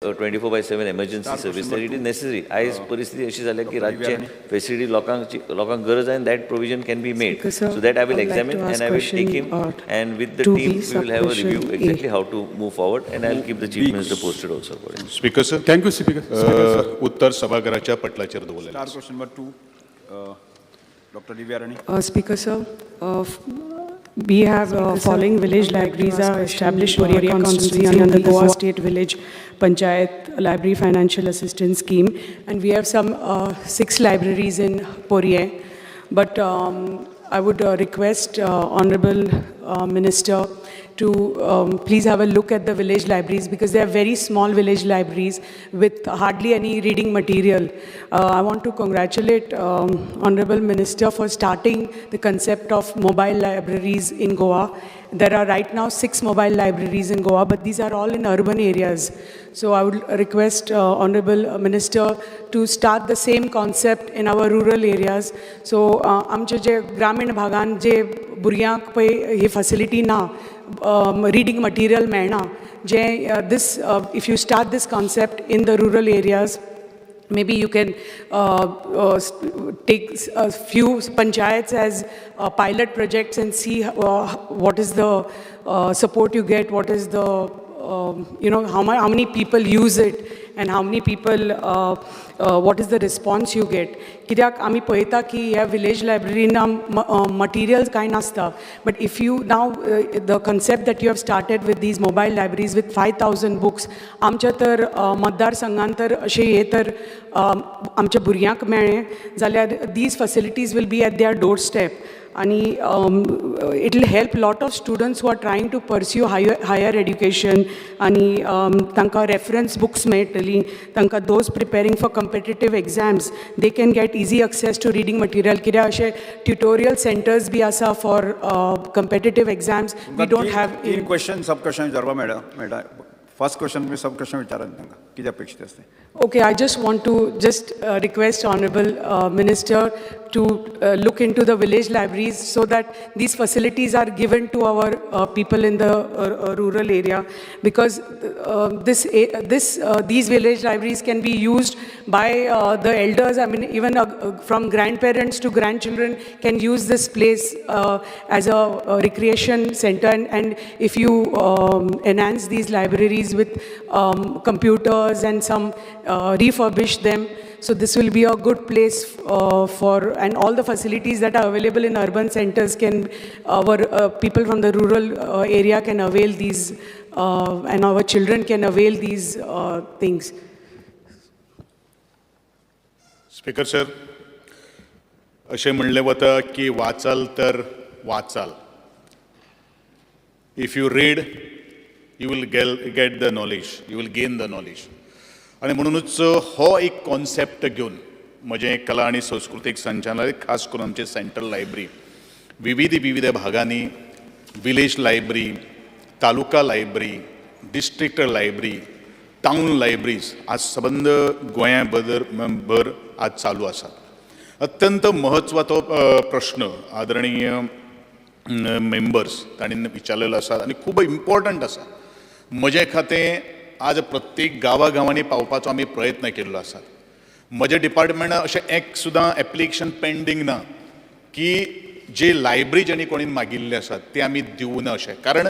24/7 emergency service that it is necessary. आयज परिस्थिती अशी झाली की राज्य facility लोकांक गरज आहे and that provision can be made. So that I will examine and I will take him and with the team we will have a review exactly how to move forward and I will keep the chief minister posted also. Speaker sir. Thank you, Speaker. उत्तर सभागृहाच्या पटलाचेर दवरलेले. Start question number 2. Dr. Divyarani. Speaker sir, we have following village libraries are established for area constituency under the Goa State Village Panchayat Library Financial Assistance Scheme, and we have some 6 libraries in Porye. But I would request Honorable Minister to please have a look at the village libraries because they are very small village libraries with hardly any reading material. I want to congratulate Honorable Minister for starting the concept of mobile libraries in Goa. There are right now 6 mobile libraries in Goa, but these are all in urban areas. So I would request Honorable Minister to start the same concept in our rural areas. So आमचे जे ग्रामीण भागान जे भुरग्यांक पळय ही facility ना reading material मेळना जे this if you start this concept in the rural areas, maybe you can take a few panchayats as pilot projects and see what is the support you get, what is the how many people use it and how many people what is the response you get. कित्याक आमी पळयता की ह्या village library ना materials कांय नासता, but if you now the concept that you have started with these mobile libraries with 5,000 books, आमच्या तर मतदारसंघान तर अशें हे तर आमच्या भुरग्यांक मेळ्ळें जाल्यार these facilities will be at their doorstep. And it will help lot of students who are trying to pursue higher education and tanka reference books मेळटली tanka those preparing for competitive exams they can get easy access to reading material कित्याक अशे tutorial centers B आसा for competitive exams we don't have in question sub question विचारपा मेळटा first question मी sub question विचारन तांकां कितें अपेक्षित आसता. Okay, I just want to request Honorable Minister to look into the village libraries so that these facilities are given to our people in the rural area because these village libraries can be used by the elders. I mean, even from grandparents to grandchildren can use this place as a recreation center. And if you enhance these libraries with computers and some refurbish them, so this will be a good place for and all the facilities that are available in urban centers can our people from the rural area can avail these and our children can avail these things. Speaker sir, अशें म्हणलें वता की वाचाल तर वाचाल. If you read, you will get the knowledge, you will gain the knowledge. आणि म्हणूनच हो एक कॉन्सेप्ट घेवन म्हजें कला आनी संस्कृतीक संचालनालय खास करून आमचे सेंट्रल लायब्ररी विविध भागांनी village library, taluka library, district library, town libraries आज सबंद गोंया भर आज चालू आसा. अत्यंत म्हत्वाचो प्रश्न आदरणीय मेंबर्स तांणी विचारलेलो आसा आनी खूब इम्पॉर्टंट आसा. म्हजे खातें आज प्रत्येक गांवांनी पावपाचो आमी प्रयत्न केल्लो आसा. म्हजे डिपार्टमेंटान अशें एक सुद्दां एप्लिकेशन पेंडींग ना की जे लायब्ररी जेणी कोणी मागिल्ले आसात ते आमी दिवं ना अशें. कारण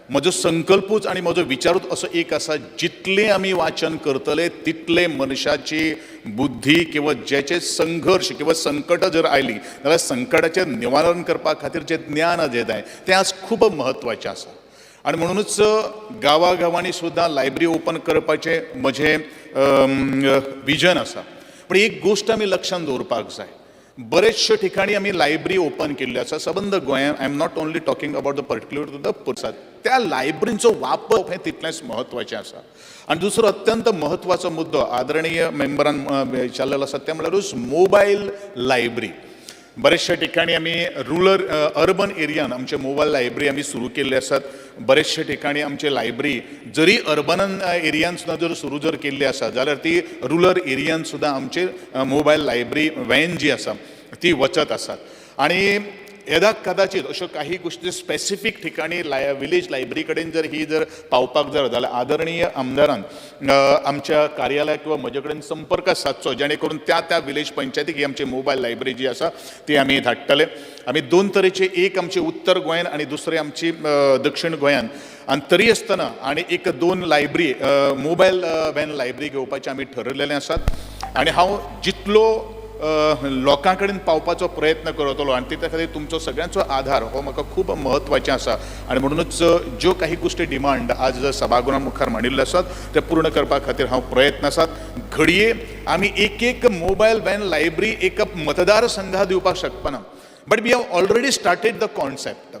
म्हजो संकल्पूच आनी म्हजो विचारूच असो एक आसा जितलें आमी वाचन करतले तितले मनशाची बुद्धी किंवा जेचे संघर्श किंवा संकट जर आयली जाल्यार संकटाचें निवारण करपा खातीर जें ज्ञान जें जाय तें आज खूब म्हत्वाचें आसा. आणि म्हणूनच गांवांनी सुद्दां लायब्ररी ओपन करपाचें म्हजें विजन आसा. पण एक गोश्ट आमी लक्षांत दवरपाक जाय. बरेचशे ठिकाणी आमी लायब्ररी ओपन केल्ल्यो आसा सबंद गोंयांत. I am not only talking about the particular to the पुरसाद. त्या लायब्ररींचो वापर हें तितलेंच म्हत्वाचें आसा. आनी दुसरो अत्यंत म्हत्वाचो मुद्दो आदरणीय मेंबरान विचारलेलो आसा तें म्हळ्यारूच मोबायल लायब्ररी. बरेचशे ठिकाणी आमी अर्बन एरियान आमचे मोबायल लायब्ररी आमी सुरू केल्ले आसात. बरेचशे ठिकाणी आमचे लायब्ररी जरी अर्बन एरियान सुद्दां जर सुरू जर केल्ली आसा जाल्यार ती रुरल एरियान सुद्दां आमचे मोबायल लायब्ररी व्हॅन जी आसा ती वचत आसात. आनी येदा कदाचित अशो काही गोष्टी स्पेसिफिक ठिकाणी विलेज लायब्ररी कडेन जर पावपाक जाल्यार आदरणीय आमदारान आमच्या कार्यालय किंवा म्हजे कडेन संपर्क सादचो, जेणे करून त्या विलेज पंचायतीक ही आमची मोबायल लायब्ररी जी आसा ती आमी धाडटले. आमी दोन तरेचे, एक आमची उत्तर गोंयान आणि दुसरी आमची दक्षिण गोंयान, आणि तरी आसतना आणि एक दोन लायब्ररी मोबायल व्हॅन लायब्ररी घेवपाचे आमी ठरयलेले आसात. आणि हांव जितलो लोकां कडेन पावपाचो प्रयत्न करतलो आणि त्या खातीर तुमचो सगळ्यांचो आधार हो म्हाका खूब म्हत्वाचें आसा. आणि म्हणूनच ज्यो काही गोष्टी डिमांड आज सभागृहां मुखार मांडिल्ल्यो आसात ते पूर्ण करपा खातीर हांव प्रयत्न आसात. घडये आमी एक मोबायल व्हॅन लायब्ररी एक मतदारसंघात दिवपाक शकपाना, but we have already started the concept.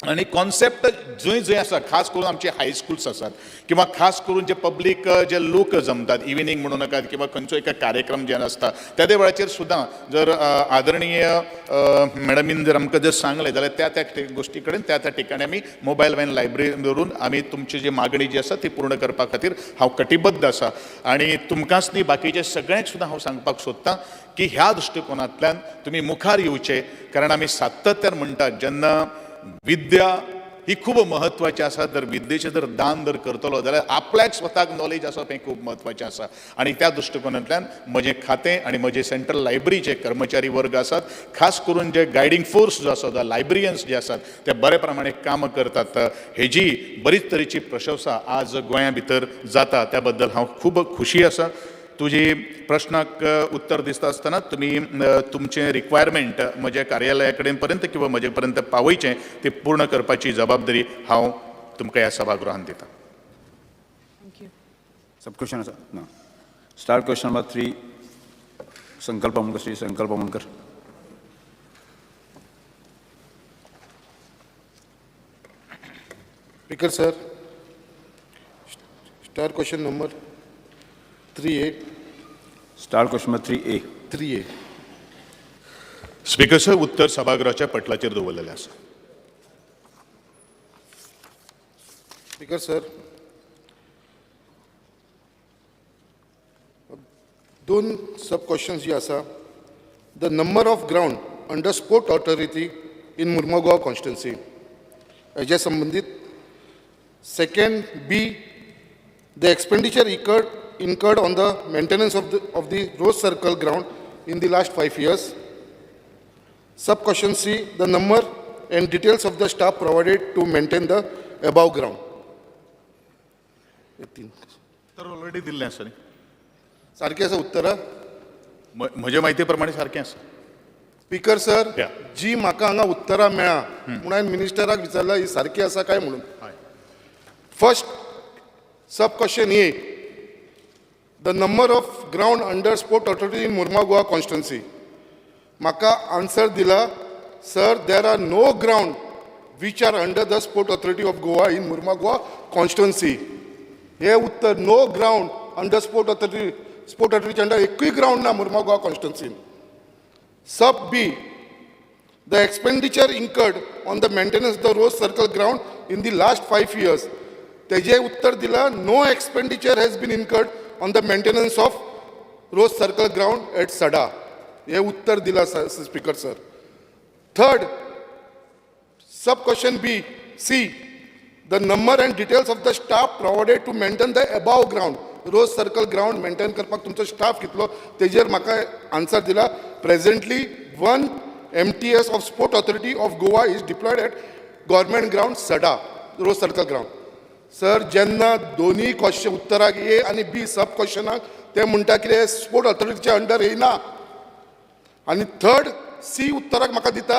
आणि कॉन्सेप्ट जंय आसा, खास करून आमचे हायस्कुल्स आसात किंवा खास करून जे पब्लीक जे लोक जमतात, इव्हिनिंग म्हणू नाकात किंवा खंयचो एक कार्यक्रम जे आसता त्या वेळाचेर सुद्दां जर आदरणीय मॅडमीन जर आमकां जर सांगलें जाल्यार त्या गोष्टी कडेन त्या ठिकाणी आमी मोबायल व्हॅन लायब्ररी दवरून आमी तुमची जी मागणी जी आसा ती पूर्ण करपा खातीर हांव कटिबद्ध आसा. आणि तुमकांच न्ही, बाकीचे सगळ्यांक सुद्दां हांव सांगपाक सोदतां की ह्या दृश्टिकोनांतल्यान तुमी मुखार येवचे, कारण आमी सातत्यान म्हणटात जेन्ना विद्या ही खूब महत्वाची आसा, तर विद्येचें जर दान जर करतलो जाल्यार आपल्याक स्वताक नॉलेज आसप हें खूब महत्वाचें आसा. आणि त्या दृश्टिकोनांतल्यान म्हजें खातें आणि म्हजे सेंट्रल लायब्ररीचे कर्मचारी वर्ग आसात, खास करून जे गायडींग फोर्स जो आसा, द लायब्रियन्स जे आसात ते बरे प्रमाणे काम करतात. हेजी बरीच तरेची प्रशंसा आज गोंया भितर जाता, त्या बद्दल हांव खूब खुशी आसा. तुझी प्रश्नाक उत्तर दिसता आसतना तुमी तुमचें रिक्वायरमेंट म्हज्या कार्यालया कडेन पर्यंत किंवा म्हजे पर्यंत पावयचें ते पूर्ण करपाची जबाबदारी हांव तुमकां ह्या सभागृहांत दिता. सब क्वेश्चन आसा ना. स्टार्ट क्वेश्चन नंबर 3, संकल्प Amonkar, Shri Sankalp Amonkar. Speaker sir, start question number 3A. Start question number 3A. 3A. Speaker sir, उत्तर सभागृहाच्या पटलाचेर दवरलेलें आसा. स्पीकर सर, दोन सब क्वेश्चन्स जी आसा. The number of ground under sport authority in Mormugao constituency हेजे संबंधित. Second B, the expenditure incurred on the maintenance of the Rose Circle ground in the last 5 years. Sub question C, the number and details of the staff provided to maintain the above ground. तर already दिल्लें आसा न्ही, सारकें आसा उत्तरां? म्हजे म्हायती प्रमाणे सारकें आसा. स्पीकर सर, जी म्हाका हांगा उत्तरां मेळ्ळा म्हणून हांवें मिनिस्टराक विचारला ही सारकी आसा काय म्हणून. फर्स्ट सब question A, the number of ground under sport authority in Murmugaon constituency. Maka answer dila, sir, there are no ground which are under the sport authority of Goa in Murmugaon constituency. Here uttar, no ground under sport authority under ekui ground na Murmugaon constituency. Sub B, the expenditure incurred on the maintenance of the Rose Circle ground in the last 5 years. Teje uttar dila, no expenditure has been incurred on the maintenance of Rose Circle ground at Sada. ये उत्तर दिला speaker sir. Third, sub question B, C, the number and details of the staff provided to maintain the above ground, Rose Circle ground maintain करपाक तुमचो staff कितलो तेजेर म्हाका answer दिला. Presently, 1 MTS of Sport Authority of Goa is deployed at government ground Sada, Rose Circle ground. Sir, जेन्ना दोन्ही question उत्तराक A आणि B सब क्वेश्चनाक ते म्हणटा कितें स्पोर्ट ऑथॉरिटीच्या अंडर येयना. आणि थर्ड C उत्तराक म्हाका दिता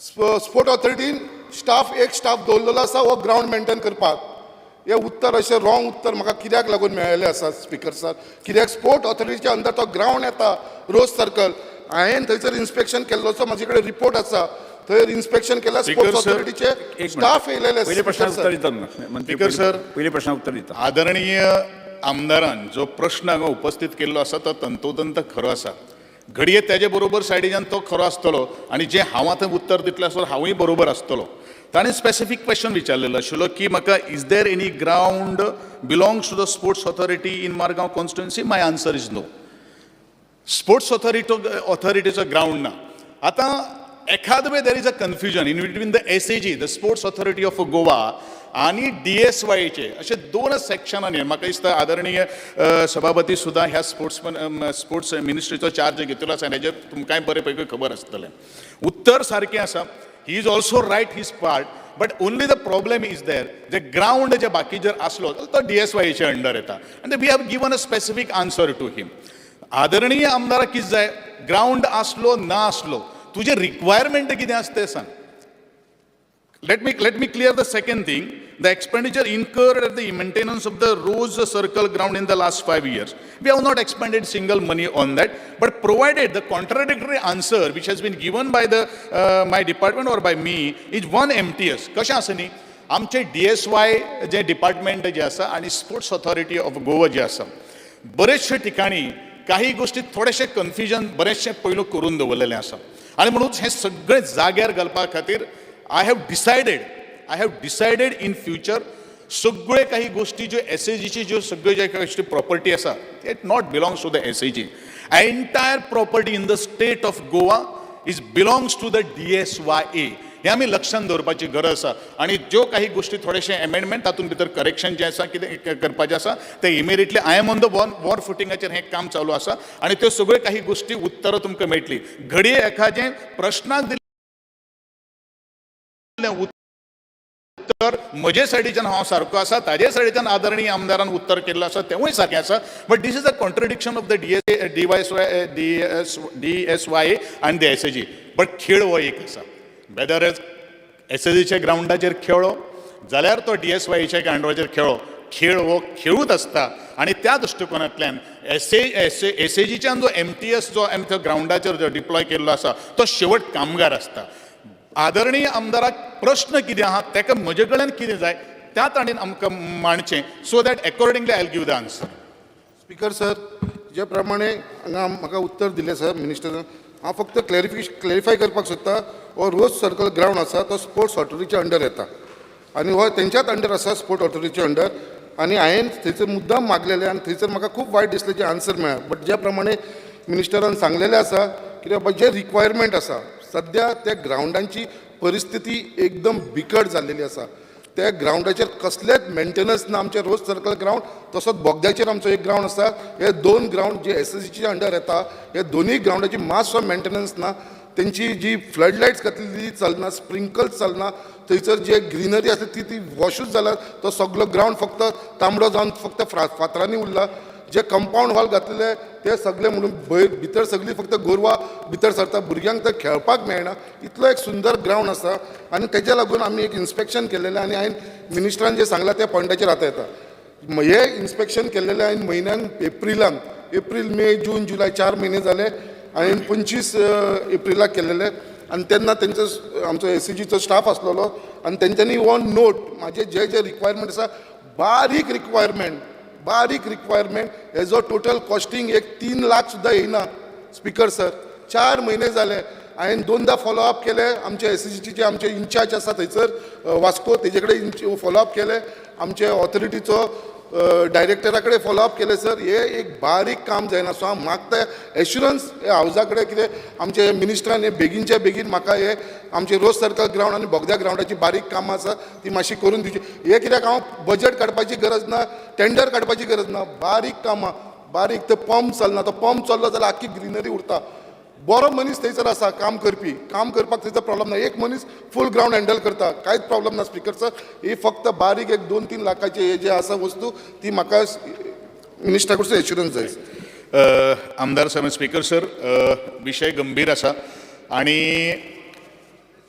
स्पोर्ट ऑथॉरिटीन एक स्टाफ दवरलेलो आसा हो ग्राउंड मेंटेन करपाक. हे उत्तर अशें रॉंग उत्तर म्हाका कित्याक लागून मेळिल्लें आसा स्पीकर सर? कित्याक स्पोर्ट ऑथॉरिटीच्या अंडर तो ग्राउंड येता रोज सर्कल. हांवें थंयसर इन्स्पेक्शन केल्लोचो म्हाजे कडेन रिपोर्ट आसा. थंय इन्स्पेक्शन केला स्पोर्ट्स ऑथॉरिटीचे स्टाफ येयलेले. पहिले प्रश्न उत्तर दिता सर. पहिले प्रश्न उत्तर दिता. आदरणीय आमदारान जो प्रश्न हांगा उपस्थित केल्लो आसा तो तंतोतंत खरो आसा. घडये तेजे बरोबर सायडीच्यान तो खरो आसतलो आणि जे हांव आतां उत्तर दितलें आसतलो हांवूय बरोबर आसतलो. ताणें स्पेसिफीक क्वेश्चन विचारलेलो आशिल्लो की म्हाका is there any ground belongs to the sports authority in Margao constituency. My answer is no. Sports ऑथॉरिटीचो ग्राउंड ना. आतां एखाद वे there is a confusion in between the SAG, the sports authority of Goa, आणि DSYचे असे दोन सेक्शनांनी म्हाका दिसता आदरणीय सभापती सुद्धा ह्या स्पोर्ट्स मिनिस्ट्रीचो चार्ज घेतलो आसा, हेजेर तुमकांय बरे पैकी खबर आसतलें. उत्तर सारकें आसा. He is also right his part, but only the problem is there जे ग्राउंड जे बाकी जर असलो तो DSYचे अंडर येता, आनी we have given a specific answer to him. आदरणीय आमदाराक कितें जाय, ग्राउंड असलो ना असलो तुझे रिक्वायरमेंट कितें आसा तें सांग. Let me clear the second thing. The expenditure incurred at the maintenance of the Rose Circle ground in the last 5 years. We have not expended single money on that, but provided the contradictory answer which has been given by the my department or by me is one MTS. कशें आसा न्ही, आमचे DSY जे department जे आसा आणि sports authority of Goa जे आसा, बरेचशे ठिकाणी काही गोष्टी थोडेशे कन्फ्युजन बरेचशे पयलू करून दवरलेले आसा, आणि म्हणून हे सगळे जाग्यार घालपा खातीर I have decided in future सगळे काही गोष्टी ज्यो SAGची ज्यो सगळे जे काही प्रॉपर्टी आसा it not belongs to the SAG. Entire property in the state of Goa is belongs to the DSYA. हे आमी लक्षात दवरपाची गरज आसा, आणि ज्यो काही गोष्टी थोडेशे अमेंडमेंट तातूंत भितर करेक्शन जे आसा कितें करपाचें आसा ते immediately I am on the war फुटिंगाचेर हें काम चालू आसा, आणि त्यो सगळ्यो काही गोष्टी उत्तरां तुमकां मेळटली. घडये एखादें प्रश्नाक उत्तर म्हजे सायडीच्यान हांव सारको आसा, ताजे सायडीच्यान आदरणीय आमदारान उत्तर केल्लो आसा तेवूय सारकें आसा, but this is a contradiction of the DSYA आनी द SAG. बट खेळ हो एक आसा, वेदर SAGच्या ग्राउंडाचेर खेळो जाल्यार तो DSYच्या ग्राउंडाचेर खेळ हो खेळूच आसता, आणि त्या दृश्टिकोनांतल्यान SAGच्यान जो MTS जो आमच्या ग्राउंडाचेर जो डिप्लॉय केल्लो आसा तो शेवट कामगार आसता. आदरणीय आमदाराक प्रश्न कितें आहा ताका म्हजे कडल्यान कितें जाय त्या ताणेन आमकां मांडचें, so that accordingly I will give the answer. Speaker sir, जे प्रमाणे हांगा म्हाका उत्तर दिलें सर मिनिस्टरान, हांव फक्त क्लॅरिफाय करपाक सोदता. हो रोज सर्कल ग्राउंड आसा तो स्पोर्ट्स ऑथॉरिटीच्या अंडर येता, आनी हो तेंच्याच अंडर आसा स्पोर्ट्स ऑथॉरिटीच्या अंडर, आनी हांवें थंयसर मुद्दाम मागलेलें आनी थंयसर म्हाका खूब वायट दिसलें जे आन्सर मेळ्ळा. बट ज्या प्रमाणे मिनिस्टरान सांगलेलें आसा की बाबा जे रिक्वायरमेंट आसा सद्या त्या ग्राउंडांची परिस्थिती एकदम बिकट जाल्लेली आसा. त्या ग्राउंडाचेर कसलेच मेंटेनन्स ना. आमचे रोज सर्कल ग्राउंड तसोच बोगद्याचेर आमचो एक ग्राउंड आसा. हे दोन ग्राउंड जे SAGच्या अंडर येता, हे दोनूय ग्राउंडाची मातसो मेंटेनन्स ना. तेंची जी फ्लड लायट्स घातलेली चलना, स्प्रिंकल्स चलना, थंयसर जे ग्रीनरी आसा ती वॉशूच जाला. तो सगळो ग्राउंड फक्त तांबडो जावन फक्त फातरांनी उरला. जे कंपाऊंड वॉल घातलेले ते सगळे म्हणून भितर सगळी फक्त गोरवां भितर सरता, भुरग्यांक तर खेळपाक मेळना. इतलो एक सुंदर ग्राउंड आसा, आनी तेच्या लागून आमी एक इन्स्पेक्शन केलेलें, आनी हांवें मिनिस्टरान जे सांगलां त्या पॉयंटाचेर आतां येता. हे इन्स्पेक्शन केलेलें हांवें म्हयन्यान एप्रील मे जून जुलय 4 म्हयने जाले. हांवें 25 एप्रिलाक केलेलें, आनी तेन्ना तेंचो आमचो SAGचो स्टाफ आसलेलो, आनी तेंच्यांनी ऑन नोट म्हाजे जे जे रिक्वायरमेंट आसा बारीक रिक्वायरमेंट हेजो टोटल कॉस्टिंग एक 3 लाख सुद्दां येयना. स्पीकर सर, 4 म्हयने जाले. हांवें 2दा फॉलोअप केले. आमचे SAGचे जे आमचे इन्चार्ज आसा थंयसर वास्को तेजे कडेन फॉलोअप केले. आमचे ऑथॉरिटीचो डायरेक्टरा कडेन फॉलोअप केले. सर हे एक बारीक काम जायना. सो हांव मागता एश्युरन्स हे हावजा कडेन कितें आमचे मिनिस्टरान हे बेगीनच्या बेगीन म्हाका हे आमचे रोज सर्कल ग्राउंड आनी बोगद्या ग्राउंडाची बारीक कामां आसा ती मातशी करून दिवची. हे कित्याक हांव बजेट काडपाची गरज ना, टेंडर काडपाची गरज ना, बारीक कामां. बारीक तो पंप चलना, तो पंप चल्लो जाल्यार आख्खी ग्रीनरी उरता. बरो मनीस थंयसर आसा काम करपाक थंयसर प्रॉब्लम ना. एक मनीस फूल ग्राउंड हँडल करता, कांयच प्रॉब्लम ना. स्पीकर सर, ही फक्त बारीक एक 2-3 लाखाचे हे जे आसा वस्तू ती म्हाका मिनिस्टरा कडसून एश्युरन्स जाय. आमदार साहेब, स्पीकर सर, विशय गंभीर आसा, आणि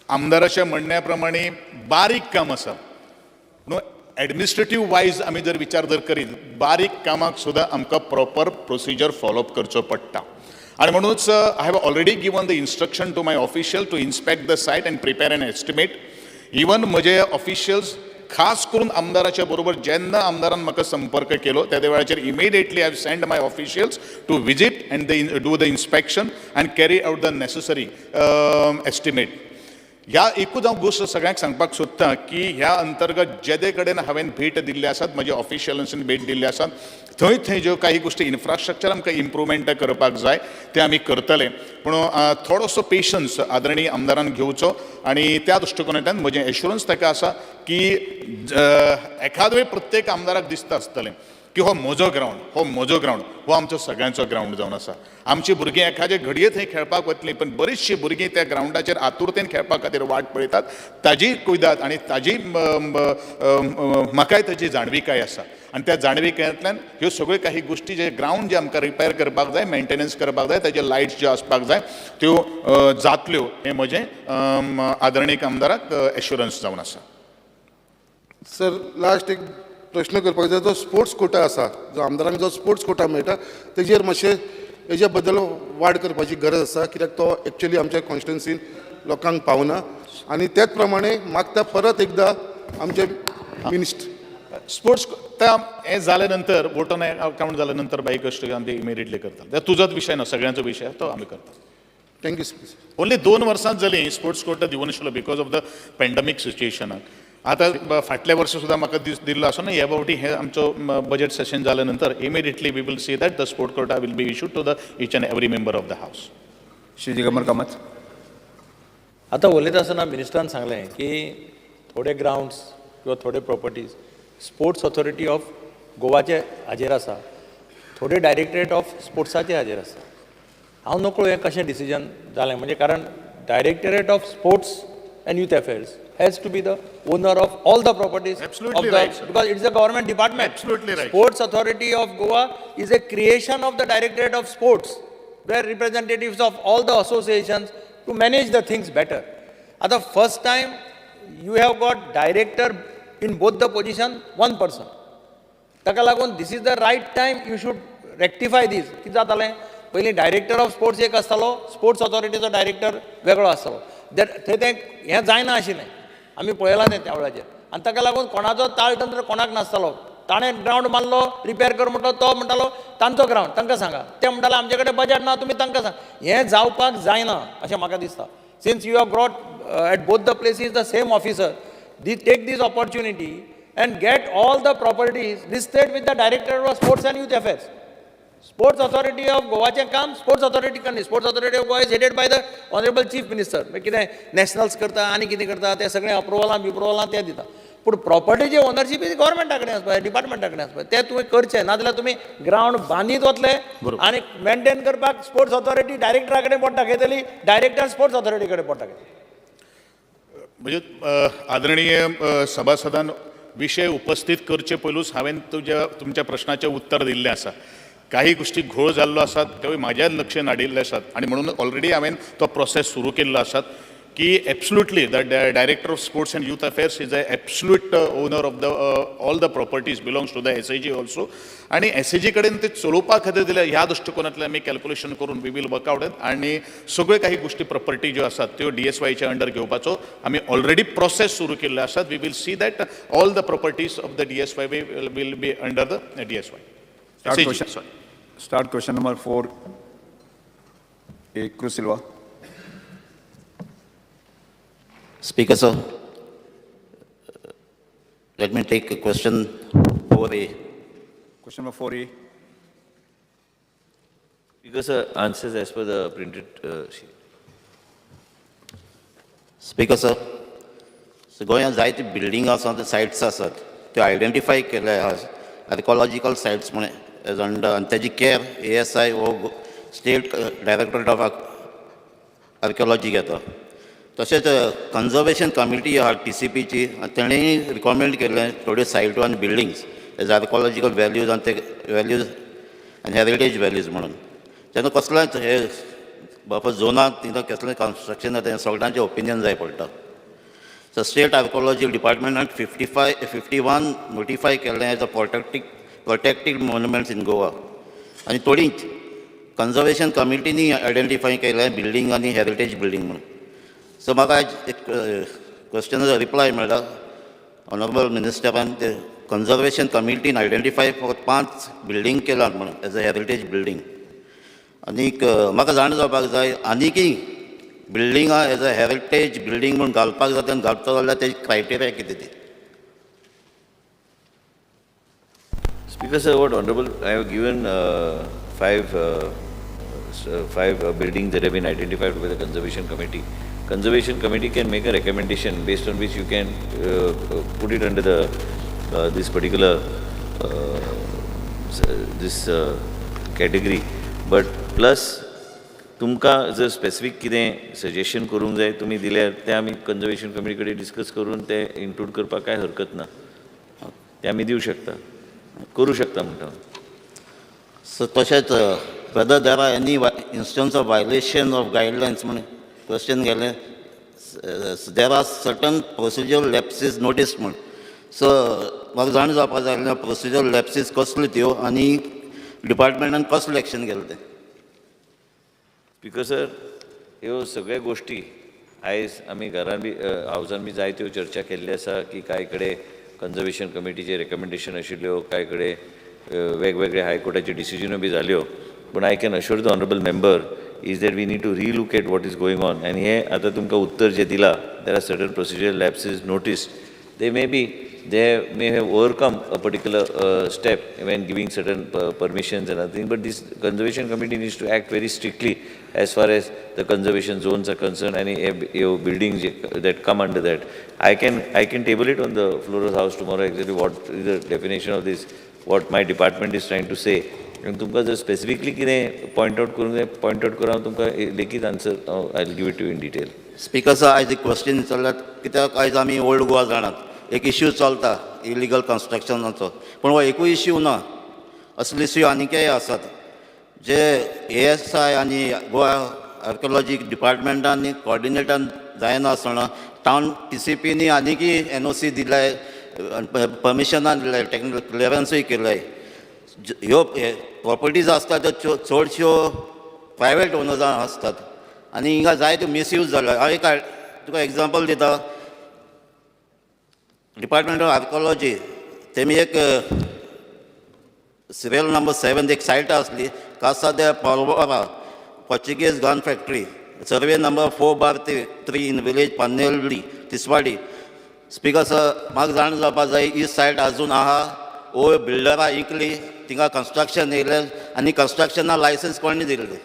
आमदाराच्या म्हणण्या प्रमाणे बारीक काम आसा. एडमिनिस्ट्रेटिव्ह वायज आमी जर विचार करीत बारीक कामाक सुद्दां आमकां प्रॉपर प्रोसिजर फॉलोअप करचो पडटा. आणि म्हणूनच I have already given the instruction to my official to inspect the site and prepare an estimate. Even म्हजे ऑफिशियल्स खास करून आमदाराच्या बरोबर जेन्ना आमदारान म्हाका संपर्क केलो त्या वेळाचेर immediately I have send my officials to visit and do the inspection and carry out the necessary estimate. ह्या एकूच हांव गोश्ट सगळ्यांक सांगपाक सोदतां की ह्या अंतर्गत जेदे कडेन हांवें भेट दिल्ली आसात म्हज्या ऑफिशियल्सांनी भेट दिल्ली आसात थंय ज्यो काही गोश्टी इन्फ्रास्ट्रक्चर आमकां इम्प्रुवमेंट करपाक जाय ते आमी करतले पूण थोडोसो पेशन्स आदरणीय आमदारान घेवचो आनी त्या दृश्टिकोनांतल्यान म्हजें एश्युरन्स ताका आसा की एखाद वेळ प्रत्येक आमदाराक दिसता आसतलें की हो म्हजो ग्राउंड हो आमचो सगळ्यांचो ग्राउंड जावन आसा आमची भुरगीं एखादे घडये थंय खेळपाक वतलीं पण बरीचशीं भुरगीं त्या ग्राउंडाचेर आतुरतेन खेळपा खातीर वाट पळयतात ताजी कुयदाद आनी ताजी म्हाकाय ताची जाणविकाय आसा आनी त्या जाणविकायांतल्यान ह्यो सगळ्यो काही गोश्टी जे ग्राउंड जे आमकां रिपेर करपाक जाय मेंटेनन्स करपाक जाय ताजे लायट्स ज्यो आसपाक जाय त्यो जातल्यो हें म्हजें आदरणीय आमदाराक एश्युरन्स जावन आसा सर लास्ट एक प्रश्न करपाक जाय जो स्पोर्ट्स कोटा आसा जो आमदारांक जो स्पोर्ट्स कोटा मेळटा तेजेर मातशें हेज्या बद्दल वाड करपाची गरज आसा कित्याक तो एक्चुअली आमच्या कॉन्स्टिट्युन्सीन लोकांक पावना आनी त्याच प्रमाणे मागता परत एकदां आमचे मिनिस्टर स्पोर्ट्स हें जाले नंतर वोटन अकाउंट जाले नंतर बाई कश्ट आमी इमिडिएटली करता तुजोच विशय ना सगळ्यांचो विशय तो आमी करता थँक्यू सर ओन्ली 2 वर्सांच जालीं स्पोर्ट्स कोटा दिवनाशिल्लो बिकॉज ऑफ द पॅन्डमिक सिच्युएशनाक आतां फाटल्या वर्सा सुद्दां म्हाका दिल्लो आसा न्ही ह्या फावटी हें आमचो बजेट सेशन जाल्या नंतर immediately we will see that the sport quota will be issued to the each and every member of the house Shri Digambar Kamat आतां उलयता आसतना मिनिस्टरान सांगलें की थोडे ग्राउंड्स किंवा थोडे प्रॉपर्टीज स्पोर्ट्स ऑथॉरिटी ऑफ गोवाचे हाजेर आसा थोडे डायरेक्टरेट ऑफ स्पोर्ट्साचे हाजेर आसा हांव नकळो हें कशें डिसिजन जालें म्हणजे कारण directorate of sports and youth affairs has to be the owner of all the properties. Absolutely of the, right, sir. Because it's a government department. Absolutely right. Sports Authority of Goa is a creation of the Directorate of Sports, where representatives of all the associations to manage the things better. At the first time, you have got director in both the position, one person. Taka lagun, this is the right time you should rectify this. कितें जातालें पयलीं director of sports एक आसतालो sports ऑथॉरिटीचो director वेगळो आसतालो थंय तें हें जायना आशिल्लें आमी पळयलां तें त्या वेळाचेर आनी ताका लागून कोणाचो ताळतंत्र कोणाक नासतालो ताणें ग्रावंड मारलो रिपेर कर म्हणटलो तो म्हणटालो तांचो ग्रावंड तांकां सांगा ते म्हणटाले आमचे कडेन बजेट ना तुमी तांकां सांग हें जावपाक जायना अशें म्हाका दिसता since you have brought at both the places the same officer take this opportunity and get all the properties listed with the director of sports and youth affairs sports authority of गोवाचें काम sports authority करनी sports authority of Goa is headed by the honourable chief minister कितें nationals करता आनी कितें करता तें सगळें अप्रुवलां तें दिता पूण प्रॉपर्टीची ओनरशीप ही गव्हर्मेंटा कडेन आसपाक डिपार्टमेंटा कडेन आसपाक तें तुवें करचें नाजाल्यार तुमी ग्रावंड बांदीत वतले आनी मेंटेन करपाक स्पोर्ट्स ऑथॉरिटी डायरेक्टरा कडेन पोट दाखयतली डायरेक्टर स्पोर्ट्स ऑथॉरिटी कडेन पोट दाखयतली म्हणजे आदरणीय सभासदान विशय उपस्थित करचे पयलूच हांवें तुमच्या प्रश्नाचें उत्तर दिल्लें आसा काही गोष्टी घोळ जाल्लो आसात तेवूय म्हाज्या लक्षांत हाडिल्ले आसात आनी म्हणून ऑलरेडी हांवें तो प्रोसेस सुरू केल्लो आसात की absolutely the director of sports and youth affairs is a absolute owner of the all the properties belongs to the SIG also आनी SIG कडेन ते चलोवपा खातीर दिल्या ह्या दृश्टिकोनांतल्यान आमी कॅल्क्युलेशन करून वी वील वर्कआउट आनी सगळ्यो काही गोष्टी प्रॉपर्टी ज्यो आसात त्यो DSYच्या अंडर घेवपाचो आमी ऑलरेडी प्रोसेस सुरू केल्लो आसात we will see that all the properties of the DSY will be under the DSY. Start question number 4. A. Cruz Silva. Speaker, sir. Let me take question 4A. Question number 4A. Speaker, sir, answers as per the printed sheet. Speaker, sir. So गोंयांत जायते building आसा ते sites आसात त्यो identify केले आसात archaeological sites म्हण as under आनी तेजी केअर ASI वो स्टेट डायरेक्टरेट ऑफ आर्किओलॉजी घेता तशेंच कन्जर्वेशन कमिटी आहा TCPची तेणेंय रिकमेंड केल्लें थोड्यो सायट्यो आनी बिल्डिंग्स एज आर्किओलॉजिकल वॅल्यूज आनी ते वॅल्यूज आनी हेरिटेज वॅल्यूज म्हणून तेन्ना कसलेंच हे बाबा झोनाक तितून कसलें कन्स्ट्रक्शन जाता तें सगळ्यांचें ओपिनियन जाय पडटा सो स्टेट आर्किओलॉजी डिपार्टमेंटान 51 नोटिफाय केल्लें as a protected monuments in Goa. आणि थोडींच कन्जर्वेशन कमिटीनी आयडेंटिफाय केलें बिल्डींग आनी हेरिटेज बिल्डींग म्हणून सो म्हाका आयज एक क्वेश्चनाचो रिप्लाय मेळ्ळा ऑनरेबल मिनिस्टरान ते कन्जर्वेशन कमिटीन आयडेंटिफाय फकत 5 बिल्डींग केलात म्हणून एज अ हेरिटेज बिल्डींग आनीक म्हाका जाण जावपाक जाय आनीकय building as a heritage building म्हणून घालपाक जाता आनी घालता जाल्यार तेजी क्रायटेरिया कितें ती? Speaker sir, what honorable, I have given five buildings that have been identified by the conservation committee. Conservation committee can make a recommendation based on which you can put it under the this particular category. But plus तुमकां जर specific कितें suggestion करूंक जाय तुमी दिल्यार तें आमी conservation committee कडेन डिस्कस करून ते इन्क्लूड करपाक काय हरकत ना. ते आमी दिवं शकता, करूं शकता म्हणटा. सो तशेंच whether there are any instance of violation of guidelines म्हणून क्वेश्चन गेलें. there are certain procedural lapses noticed म्हणून. सो म्हाका जाण जावपाक जाय प्रोसिजरल लॅप्सीस कसल्यो त्यो आनी डिपार्टमेंटान कसलें एक्शन केलें तें. स्पीकर सर, ह्यो सगळ्या गोष्टी आयज आमी घरान बी हावजान बी जायत्यो चर्चा केल्ली आसा की कांय कडेन कंजर्वेशन कमिटीचे रेकमेंडेशन आशिल्ल्यो, कांय कडेन वेगवेगळे हायकोर्टाच्यो डिसिजनो बी जाल्यो. पूण I can assure the honourable member is that we need to relook at what is going on. आनी हे आतां तुमकां उत्तर जे दिलां, there are certain procedure lapses noticed. They may have overcome a particular step when giving certain permissions and other things, but this conservation committee needs to act very strictly as far as the conservation zones are concerned. Any buildings that come under that, I can table it on the floor of the house tomorrow exactly what is the definition of this, what my department is trying to say. And तुमकां जर specifically कितें point out करूंक जाय, point out करून तुमकां लेखीत answer I'll give it to you in detail. Speaker sir, आयज एक question चल्ल्यात कित्याक आयज आमी ओल्ड गोवा जाणात. एक इश्यू चलता इलिगल कन्स्ट्रक्शनाचो, पूण हो एकूय इश्यू ना. असले इश्यू आनीकय आसात जे ASI आनी गोवा आर्किओलॉजी डिपार्टमेंटान कॉर्डिनेटान जायना आसतना टावन TCPनी आनीकय NOC दिलाय, परमिशनां दिलाय, टेक्निकल क्लियरन्सूय केलाय. ह्यो प्रॉपर्टीज आसतात त्यो चडश्यो प्रायवेट ओनर्सां आसतात आनी हिंगा जायत्यो मिसयूज जाल्या. हांव एक तुका एग्जांपल दिता. डिपार्टमेंट ऑफ आर्किओलॉजी तेमी एक सिरियल नंबर 7 एक सायट आसली कासा दे पोरबोरा Portuguese gun factory, survey number 4/3 in village Panelli Tiswadi. Speaker sir, म्हाका जाण जावपाक जाय ही सायट आजून आहा ओ बिल्डरां इकली, थिंगा कन्स्ट्रक्शन येयलें आनी कन्स्ट्रक्शना लायसन्स कोणी दिल्लें?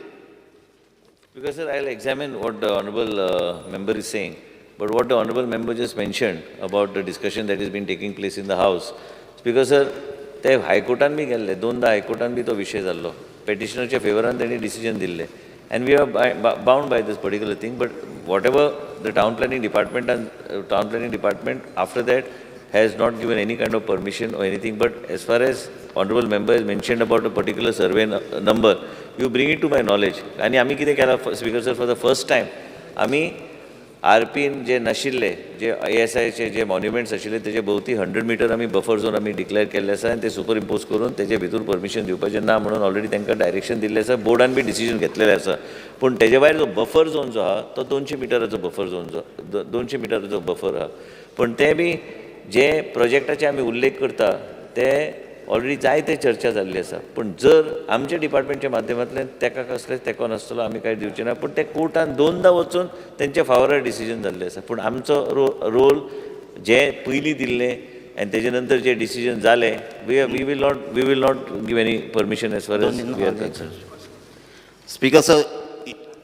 Because sir, I'll examine what the honorable member is saying. But what the honorable member just mentioned about the discussion that has been taking place in the house, because sir, ते हायकोर्टान B गेल्ले, दोनदा हायकोर्टान B तो विशय जाल्लो. पेटिशनरच्या फेवरान तेणी decision दिल्लें. And we are bound by this particular thing. But whatever the town planning department after that has not given any kind of permission or anything. But as far as honorable member has mentioned about a particular survey number, you bring it to my knowledge. आणि आम्ही कितें केलां, speaker sir, for the first time आमी RPन जे नाशिल्ले, जे ASIचे जे monuments आशिल्ले तेजे भोवती 100 metre आमी बफर झोन आमी डिक्लेअर केल्ले आसा आनी ते सुपर इम्पोज करून तेजे भितर परमिशन दिवपाचें ना म्हणून ऑलरेडी तांकां डायरेक्शन दिल्लें आसा, बोर्डान बी डिसिजन घेतलेलें आसा. पूण तेजे भायर जो बफर झोन जो आहा तो 200 मिटराचो बफर झोन जो 200 मिटराचो बफर आहा. पूण ते बी जे प्रोजेक्टाचे आमी उल्लेख करता ते ऑलरेडी जायते चर्चा जाल्ली आसा. पूण जर आमच्या डिपार्टमेंटच्या माध्यमांतल्यान ताका कसलेंच तेंको नासतलो, आमी कांय दिवचे ना. पूण ते कोर्टान दोनदा वचून तेंच्या फावरार डिसिजन जाल्लें आसा. पूण आमचो रोल जे पयलीं दिल्लें आनी तेजे नंतर जे डिसिजन जालें, we will not give any permission as far as we are concern. Speaker sir,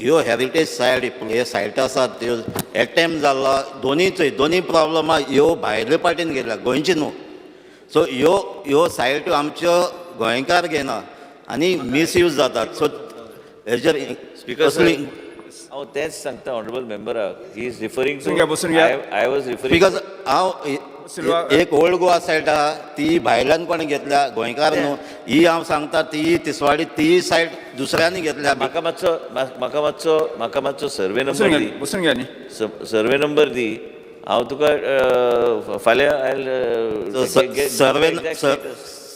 ह्यो हेरिटेज सायट हे सायट आसात त्यो एटेम्प जाल्ला दोनी प्रॉब्लम ह्यो भायले पार्टीन गेल्या, गोंयची न्हू. सो ह्यो सायट्यो आमच्यो गोंयकार घेना आनी मिसयूज जातात. सो हेजेर स्पीकर हांव तेंच सांगता ऑनरेबल मेंबराक, he is referring to I was referring. Because हांव एक ओल्ड गोवा सायट आहा ती भायल्यान कोणी घेतल्या, गोंयकार न्हू. ही हांव सांगता ती तिसवाडी ती सायट दुसऱ्यांनी घेतल्या. म्हाका मातसो सर्वे नंबर दी, सर्वे नंबर दी. हांव तुका फाल्यां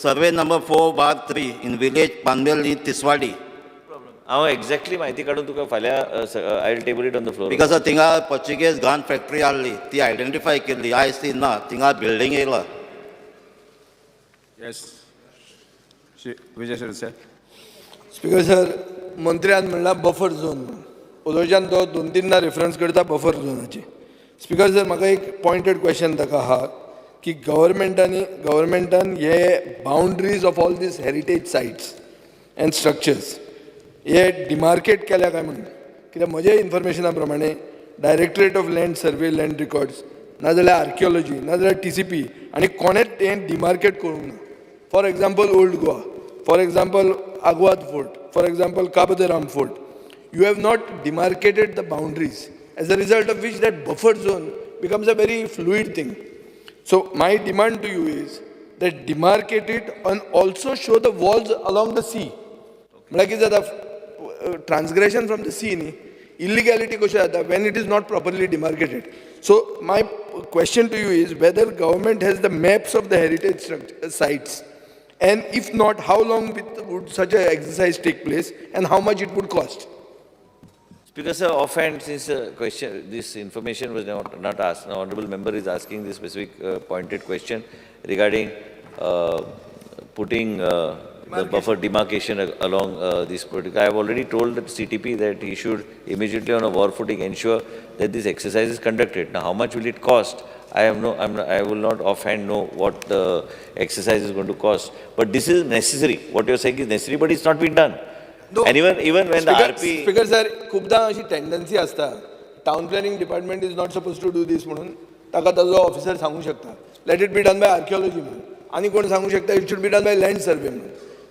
survey number 4/3 in village Panveli Tiswadi. हांव एक्झॅक्टली म्हायती काडून तुका फाल्यां I will table it on the floor. Because थिंगा पोर्चुगीज गन फॅक्टरी आहली ती आयडेंटिफाय केल्ली, आयज ती ना, थिंगा बिल्डींग येयला. विजय सर. स्पीकर सर, मंत्र्यान म्हणला बफर झोन. उदोच्यान तो 2-3 रेफरन्स करता बफर झोनाचे. स्पीकर सर, म्हाका एक पॉयंटेड क्वेश्चन ताका आहा की गव्हर्मेंटान हे boundaries of all these heritage sites and structures हे डिमार्केट केल्या काय म्हणून. कित्याक म्हज्या इन्फॉर्मेशना प्रमाणे directorate of land survey land records नाजाल्यार आर्किओलॉजी नाजाल्यार TCP आनी कोणेच हें डिमार्केट करूंक ना. For example old Goa, for example Aguada fort, for example Cabo de Rama fort. You have not demarcated the boundaries, as a result of which that buffer zone becomes a very fluid thing. So my demand to you is that demarcate it and also show the walls along the sea. Like is that transgression from the sea, illegality kosha jata when it is not properly demarcated. So my question to you is whether government has the maps of the heritage sites, and if not, how long would such an exercise take place and how much it would cost? Because offhand, since this information was not asked, the honourable member is asking this specific pointed question regarding putting the buffer demarcation along this project. I have already told the CTP that he should immediately on a war footing ensure that this exercise is conducted. Now, how much will it cost? I will not offhand know what the exercise is going to cost. But this is necessary. What you are saying is necessary, but it's not been done. No. And even when the RP... Speaker sir, खूपदा अशी tendency असता. Town planning department is not supposed to do this म्हणून ताका ताजो officer सांगू शकता. Let it be done by archaeology म्हणून. आणि कोण सांगू शकता it should be done by land survey म्हणून.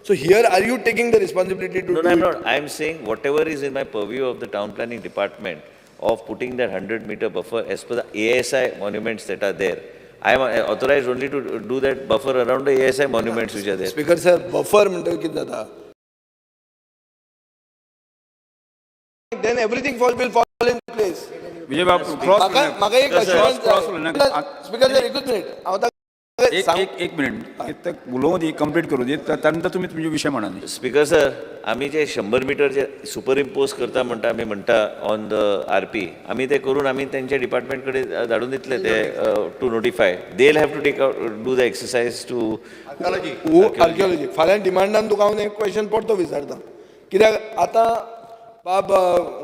So here are you taking the responsibility to do it? No, I'm not. I'm saying whatever is in my purview of the town planning department of putting that 100-meter buffer as per the ASI monuments that are there. I am authorized only to do that buffer around the ASI monuments which are there. Speaker sir, buffer म्हणतो किती जाता? Then everything will fall in place. Vijay Babu cross म्हाका एक speaker sir एकच minute एक minute उलोवं दी complete करू दी त्यानंतर तुम्ही तुमचे विषय म्हणा. स्पीकर सर, आम्ही जे 100 मीटर जे सुपर इम्पोज करता म्हणटा आमी म्हणटा ऑन द RP, आम्ही ते करून आम्ही त्यांच्या डिपार्टमेंटकडे धाडून दितले ते to notify. They will have to take do the exercise to archaeology. फाल्यां डिमांडान तुका हांव एक क्वेश्चन परतो विचारता. कित्याक आतां बाब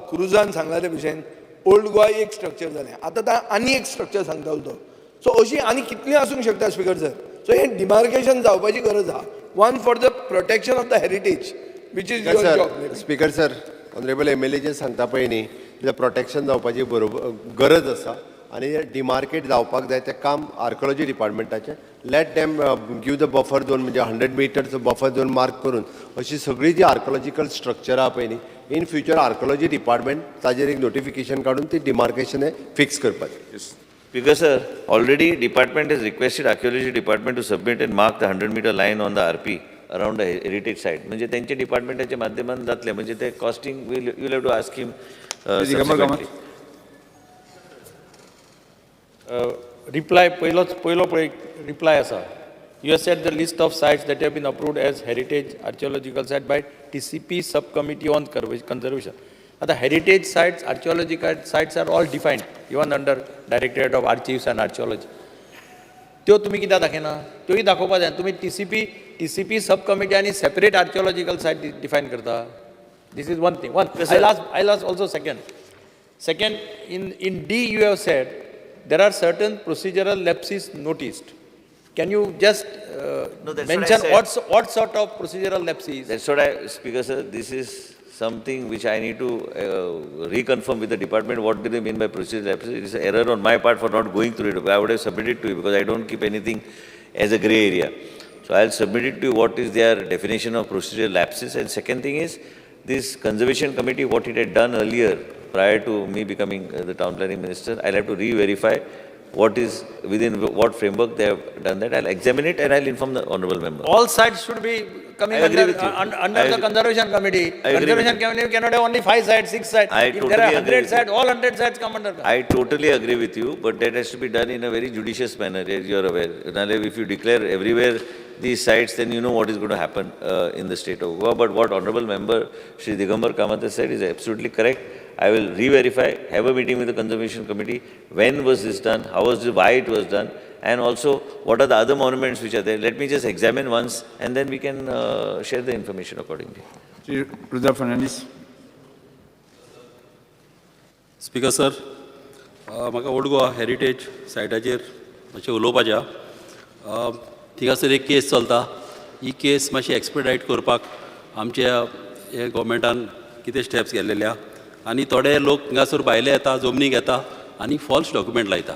क्रुजान सांगला ते भशेन ओल्ड गोवा एक स्ट्रक्चर जालें, आतां आनी एक स्ट्रक्चर सांगतालो तो. सो अशी आनी कितली आसूंक शकता स्पीकर सर. सो हें डिमार्केशन जावपाची गरज आहा. One for the protection of the heritage which is your job. Speaker sir, honourable MLA जे सांगता पळय न्ही, तें प्रोटेक्शन जावपाची गरज आसा आनी डिमार्केट जावपाक जाय तें काम आर्किओलॉजी डिपार्टमेंटाचें. Let them give the buffer zone, म्हणजे 100 मिटरचो बफर झोन मार्क करून अशी सगळी जी आर्किओलॉजिकल स्ट्रक्चर आहा पळय न्ही, इन फ्युचर आर्किओलॉजी डिपार्टमेंट ताजेर एक नोटिफिकेशन काडून ती डिमार्केशन फिक्स करपाचें. Because sir, already department has requested archaeology department to submit and mark the 100-meter line on the RP around the heritage site. म्हणजे त्यांच्या डिपार्टमेंटाच्या माध्यमातून जातले, म्हणजे ते costing you will have to ask him subsequently. Reply पहिलो reply असा. You have said the list of sites that have been approved as heritage archaeological site by TCP subcommittee on conservation. The heritage sites, archaeological sites are all defined, even under Directorate of Archives and Archaeology. त्यो तुम्ही कित्याक दाखयना? त्योय दाखोवपाक जाय. तुम्ही TCP subcommittee आणि separate archaeological site define करता. This is one thing. I'll ask also second. Second, in D you have said there are certain procedural lapses noticed. Can you just mention what sort of procedural lapses? That's what Speaker sir, this is something which I need to reconfirm with the department. What do they mean by procedural lapses? It is an error on my part for not going through it. I would have submitted to you because I don't keep anything as a grey area. So I'll submit it to you what is their definition of procedural lapses. And second thing is this conservation committee, what it had done earlier prior to me becoming the town planning minister, I'll have to re-verify what is within what framework they have done that. I'll examine it and I'll inform the honourable member. All sites should be coming under the conservation committee. Conservation committee cannot have only 5 sites, 6 sites. If there are 100 sites, all 100 sites come under. I totally agree with you, but that has to be done in a very judicious manner, as you are aware. If you declare everywhere these sites, then you know what is going to happen in the state of Goa. But what honourable member Shri Digambar Kamath said is absolutely correct. I will re-verify, have a meeting with the conservation committee. When was this done? How was it? Why it was done? And also, what are the other monuments which are there? Let me just examine once, and then we can share the information accordingly. Rudra Fernandez. Speaker sir, म्हाका old Goa heritage सायटाचेर मातशें उलोवपाचें. थिंगासर एक case चलता. ही case मातशी एक्सपेडायट करपाक आमच्या हे गोवमेंटान कितें steps घेतलेले आहा. आनी थोडे लोक हिंगासर भायले येता, जमनीक येता आनी फॉल्स डॉक्युमेंट लायता.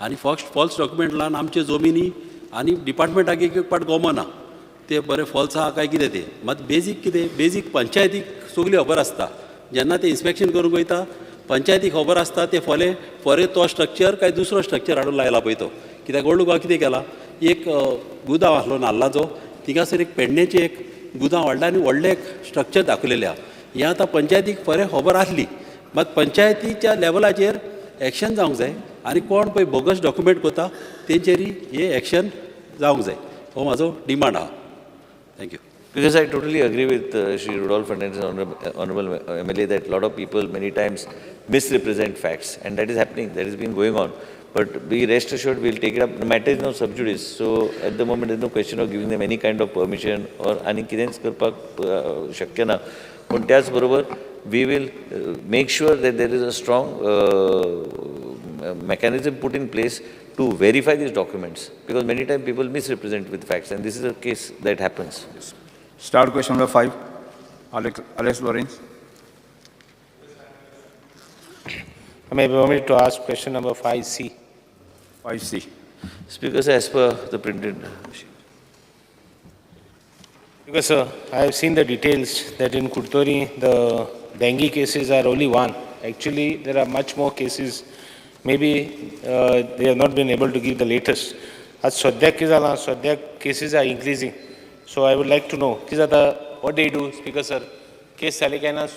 आनी फॉल्स डॉक्युमेंट लावन आमचे जमिनी आनी डिपार्टमेंटाक एक पाट गमना. ते बरे फॉल्स आहा काय कितें ते. मात बेजीक कितें, बेजीक पंचायतीक सगळी खबर आसता. जेन्ना ते इन्स्पेक्शन करूंक वयता, पंचायतीक खबर आसता ते फॉरे तो स्ट्रक्चर काय दुसरो स्ट्रक्चर हाडून लायला पळय तो. कित्याक ओल्ड गोवा कितें केला, एक गुदांव आसलो नाल्लाचो, थिंगासर एक पेडण्याचें एक गुदांव हाडला आनी व्हडलें एक स्ट्रक्चर दाखयलेलें आहा. हें आतां पंचायतीक बरें खबर आसली, मात पंचायतीच्या लेवलाचेर एक्शन जावंक जाय आनी कोण पळय बोगस डॉक्युमेंट करता तेंचेरी हे एक्शन जावंक जाय. हो म्हाजो डिमांड आहा. Thank you. Because I totally agree with Shri Rudolph Fernandez, Honorable MLA, that a lot of people many times misrepresent facts, and that is happening, that has been going on. But be rest assured, we'll take it up. The matter is now sub judice, so at the moment there's no question of giving them any kind of permission or any kiden's karpak shakya na. But त्याच बरोबर we will make sure that there is a strong mechanism put in place to verify these documents, because many times people misrepresent with facts, and this is a case that happens. Start question number 5. Alex Lawrence. May I permit to ask question number 5C? 5C. Speaker, sir, as per the printed sheet. Because, sir, I have seen the details that in Kurtori, the dengue cases are only one. Actually, there are much more cases. Maybe they have not been able to give the latest. As Swadyak cases are increasing. So I would like to know, what do you do, Speaker, sir? Case Salikana,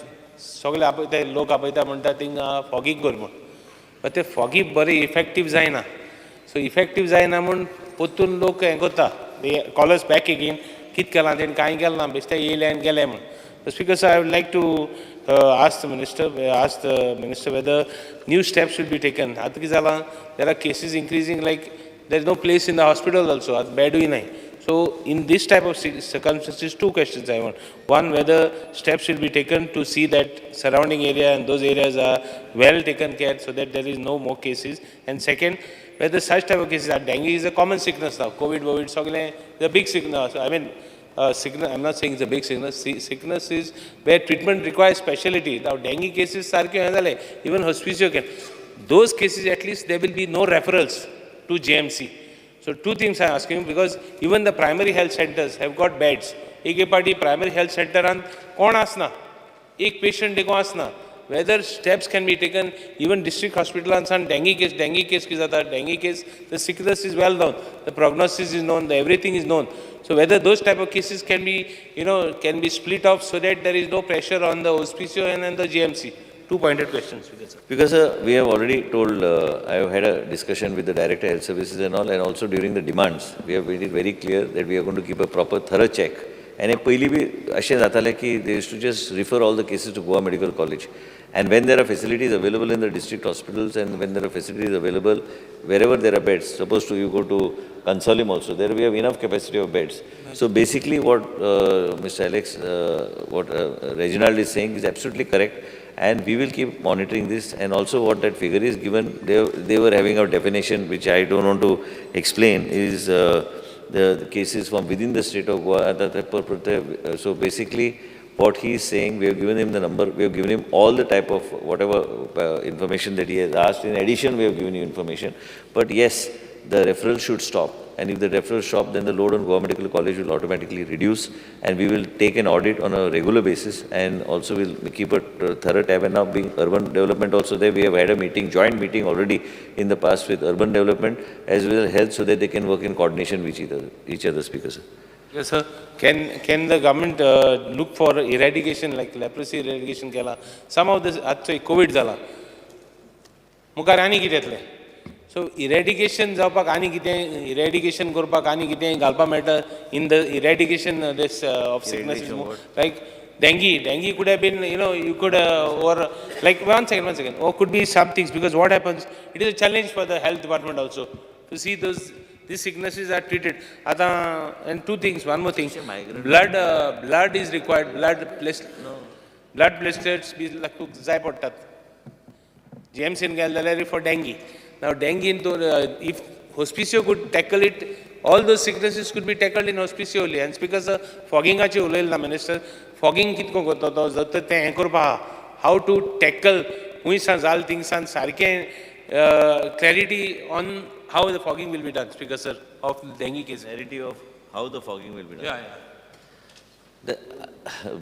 सगळे आपयता लोक आपयता म्हणटा थिंगा fogging कर म्हूण. But ते fogging बरी इफेक्टीव जायना. सो इफेक्टीव जायना म्हूण पोत्तून लोक हें करता, कॉलर्स बॅक एगेन, कितें केलां तेणें कांय केलें ना, बेश्टे येयले आनी गेले म्हूण. Speaker, sir, I would like to ask the minister whether new steps should be taken. आतां कितें जालां, there are cases increasing, like there is no place in the hospital also, आतां बेडूय नाय. So in this type of circumstances, two questions I want. One, whether steps will be taken to see that surrounding area and those areas are well taken care so that there is no more cases. And second, whether such type of cases are, dengue is a common sickness now. COVID, so the big sickness. I mean, sickness, I'm not saying it's a big sickness. Sickness is where treatment requires specialty. Now dengue cases, even hospicio can. Those cases, at least there will be no referrals to JMC. So two things I'm asking, because even the primary health centers have got beds. एक party primary health center and कौन आसना, एक patient देखो आसना. Whether steps can be taken, even district hospital and some dengue case की ज़ाता, dengue case, the sickness is well known, the prognosis is known, the everything is known. So whether those type of cases can be, can be split off so that there is no pressure on the hospicio and the GMC. Two pointed questions. Because we have already told, I have had a discussion with the Director of Health Services and all, and also during the demands, we have made it very clear that we are going to keep a proper thorough check. And पहली भी अशें जातालें कि they used to just refer all the cases to Goa Medical College. And when there are facilities available in the district hospitals and when there are facilities available wherever there are beds, suppose you go to Consolim also, there we have enough capacity of beds. So basically what Mr. Alex, what Reginald is saying is absolutely correct. And we will keep monitoring this, and also what that figure is given, they were having a definition which I don't want to explain, is the cases from within the state of Goa. So basically what he is saying, we have given him the number, we have given him all the type of whatever information that he has asked. In addition, we have given you information. But yes, the referral should stop. And if the referral stop, then the load on Goa Medical College will automatically reduce, and we will take an audit on a regular basis, and also we'll keep a thorough tab. And now being urban development also there, we have had a meeting, joint meeting already in the past with urban development as well as health, so that they can work in coordination with each other. Speaker, sir. Yes, sir. Can the government look for eradication, like leprosy eradication केला? Some of this, actually COVID झाला. मुखार आनी कितें? So eradication जावपाक आनी कितें, eradication करपाक आनी कितें घालपाक मेळटा in the eradication this of sickness, like dengue could have been, you could or like one second, or could be some things, because what happens, it is a challenge for the health department also to see these sicknesses are treated. And two things, one more thing, blood is required, blood platelets be like जाय पडटात. GMCn गेले जाल्यार for dengue. Now dengue, if hospicio could tackle it, all those sicknesses could be tackled in hospicio only. And because foggingaचे उलयला minister, fogging कितको करता तो जर ते हें करपा how to tackle हुंयसान जाल थिंगसान सारकें clarity on how the fogging will be done. Speaker sir of dengue case. Clarity of how the fogging will be done. Yeah.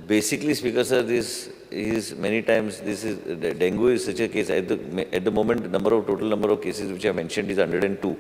Basically, Speaker sir, this is many times, this is, the dengue is such a case. At the moment, the total number of cases which I mentioned is 102.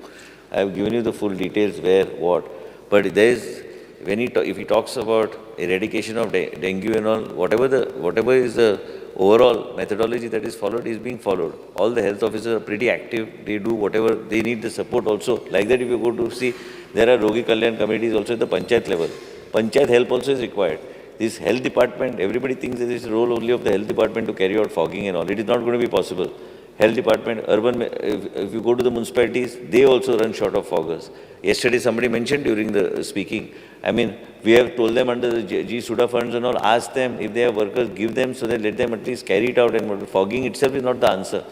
I have given you the full details where, what. But there is, if he talks about eradication of dengue and all, whatever is the overall methodology that is followed is being followed. All the health officers are pretty active. They do whatever, they need the support also. Like that, if you go to see, there are Rogi Kalyan committees also at the Panchayat level. Panchayat help also is required. This health department, everybody thinks that it is the role only of the health department to carry out fogging and all. It is not going to be possible. Health department, urban, if you go to the municipalities, they also run short of foggers. Yesterday somebody mentioned during the speaking, I mean, we have told them under the G Suda funds and all, ask them if they have workers, give them so that let them at least carry it out, and fogging itself is not the answer.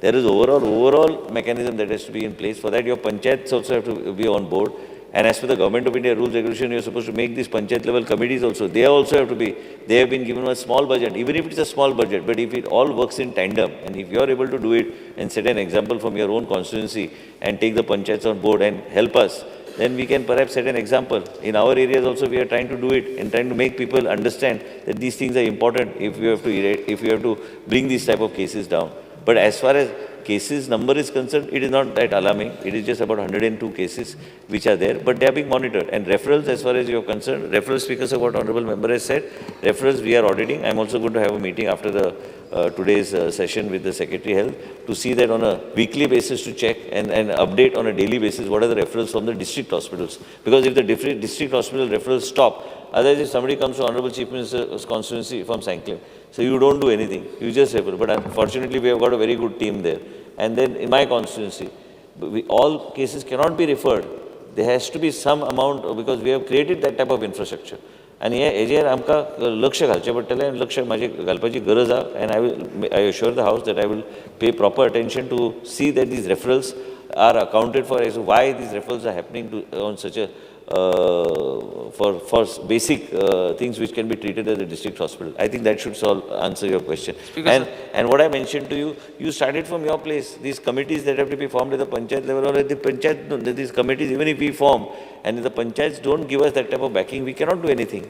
There is overall mechanism that has to be in place. For that, your panchayats also have to be on board. And as per the Government of India rules regulation, you are supposed to make these panchayat level committees also. They also have to be, they have been given a small budget, even if it is a small budget, but if it all works in tandem, and if you are able to do it and set an example from your own constituency and take the panchayats on board and help us, then we can perhaps set an example. In our areas also, we are trying to do it and trying to make people understand that these things are important if you have to bring these type of cases down. But as far as cases number is concerned, it is not that alarming. It is just about 102 cases which are there, but they are being monitored. And referrals, as far as you are concerned, referrals, because of what Honorable Member has said, referrals we are auditing. I am also going to have a meeting after the today's session with the Secretary Health to see that on a weekly basis to check and update on a daily basis what are the referrals from the district hospitals. Because if the different district hospital referrals stop, otherwise if somebody comes to Honorable Chief Minister's constituency from Sanclay, so you don't do anything, you just refer. But unfortunately, we have got a very good team there. And then in my constituency, all cases cannot be referred. There has to be some amount, because we have created that type of infrastructure. And हेजेर आमकां लक्ष घालचें पडटलें आनी लक्ष म्हाजी घालपाची गरज आसा. And I assure the House that I will pay proper attention to see that these referrals are accounted for, as to why these referrals are happening on such a for basic things which can be treated at the district hospital. I think that should answer your question. And what I mentioned to you, you started from your place. These committees that have to be formed at the panchayat level or at the panchayat, these committees, even if we form, and if the panchayats don't give us that type of backing, we cannot do anything.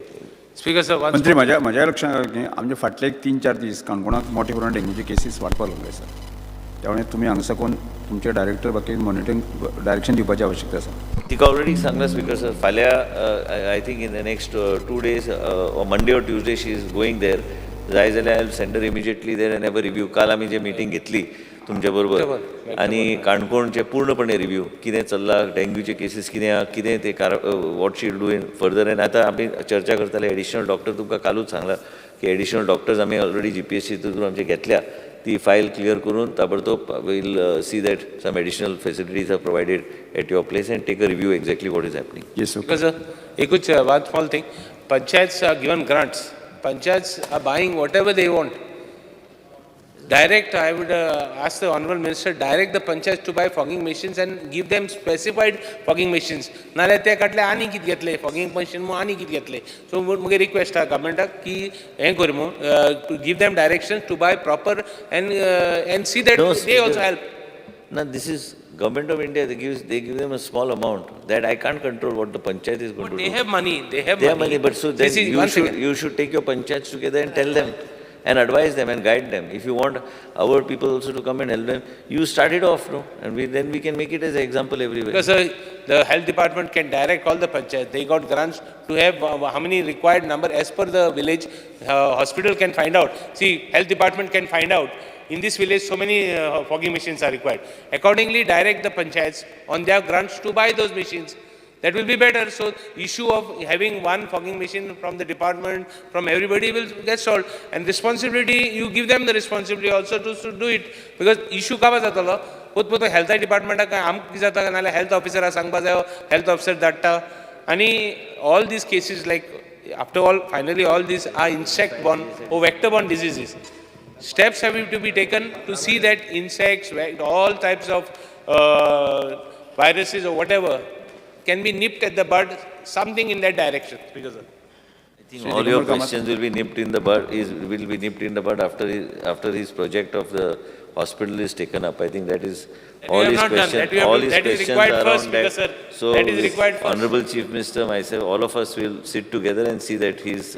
Speaker sir, मंत्री माझ्या लक्षात आमचे फाटले 3-4 दीस काणकोणात मोठे प्रमाणात डेंग्यूचे cases वाडपाक लागले sir. त्यामुळे तुम्ही हांगासर कोण तुमचे डायरेक्टर बाकी मॉनिटरिंग डायरेक्शन दिवपाची आवश्यकता आसा. तिका ऑलरेडी सांगला स्पीकर सर, फाल्यां I think in the next 2 days, Monday or Tuesday she is going there. जाय जाल्यार I will send her immediately there and have a review. काल आमी जे मिटींग घेतली तुमच्या बरोबर आनी काणकोणचे पूर्णपणे रिव्यू कितें चल्लां, डेंग्यूचे केसीस कितें ते वॉट शील डू इन फर्दर. एंड आतां आमी चर्चा करताले एडिशनल डॉक्टर. तुमकां कालूच सांगला की एडिशनल डॉक्टर्स आमी ऑलरेडी GPSC थ्रू आमचे घेतल्या. ती फायल क्लियर करून ताबडतोब will see that some additional facilities are provided at your place and take a review exactly what is happening. Yes because एकूच one small thing, panchayats are given grants, panchayats are buying whatever they want. Direct, I would ask the Honorable Minister, direct the panchayats to buy fogging machines and give them specified fogging machines. नाल्यार ते काटले आनी कितें घेतले fogging machine आनी कितें घेतले. So मुगे रिक्वेस्ट आहा गव्हर्मेंटाक की हें कर to give them directions to buy proper and see that they also help. Now this is Government of India. They give them a small amount that I can't control what the panchayat is going to do. They have money. They have money, but so then you should take your panchayats together and tell them and advise them and guide them. If you want our people also to come and help them, you start it off, no? And then we can make it as an example everywhere. Because the health department can direct all the panchayats. They got grants to have how many required number as per the village. Hospital can find out. See, health department can find out. In this village, so many fogging machines are required. Accordingly, direct the panchayats on their grants to buy those machines. That will be better. So, issue of having one fogging machine from the department, from everybody will get solved. And responsibility, you give them the responsibility also to do it. Because issue kava jatalo, potpoto health department amki jata nale health officer sangba jayo, health officer datta. And all these cases, like after all, finally all these are insect-borne or vector-borne diseases. steps have to be taken to see that insects, all types of viruses or whatever can be nipped at the bud, something in that direction. Because I think all your questions will be nipped in the bud. Will be nipped in the bud after his project of the hospital is taken up. I think that is all his questions. All his questions are around that. So, that is required first. Honorable Chief Minister, myself, all of us will sit together and see that his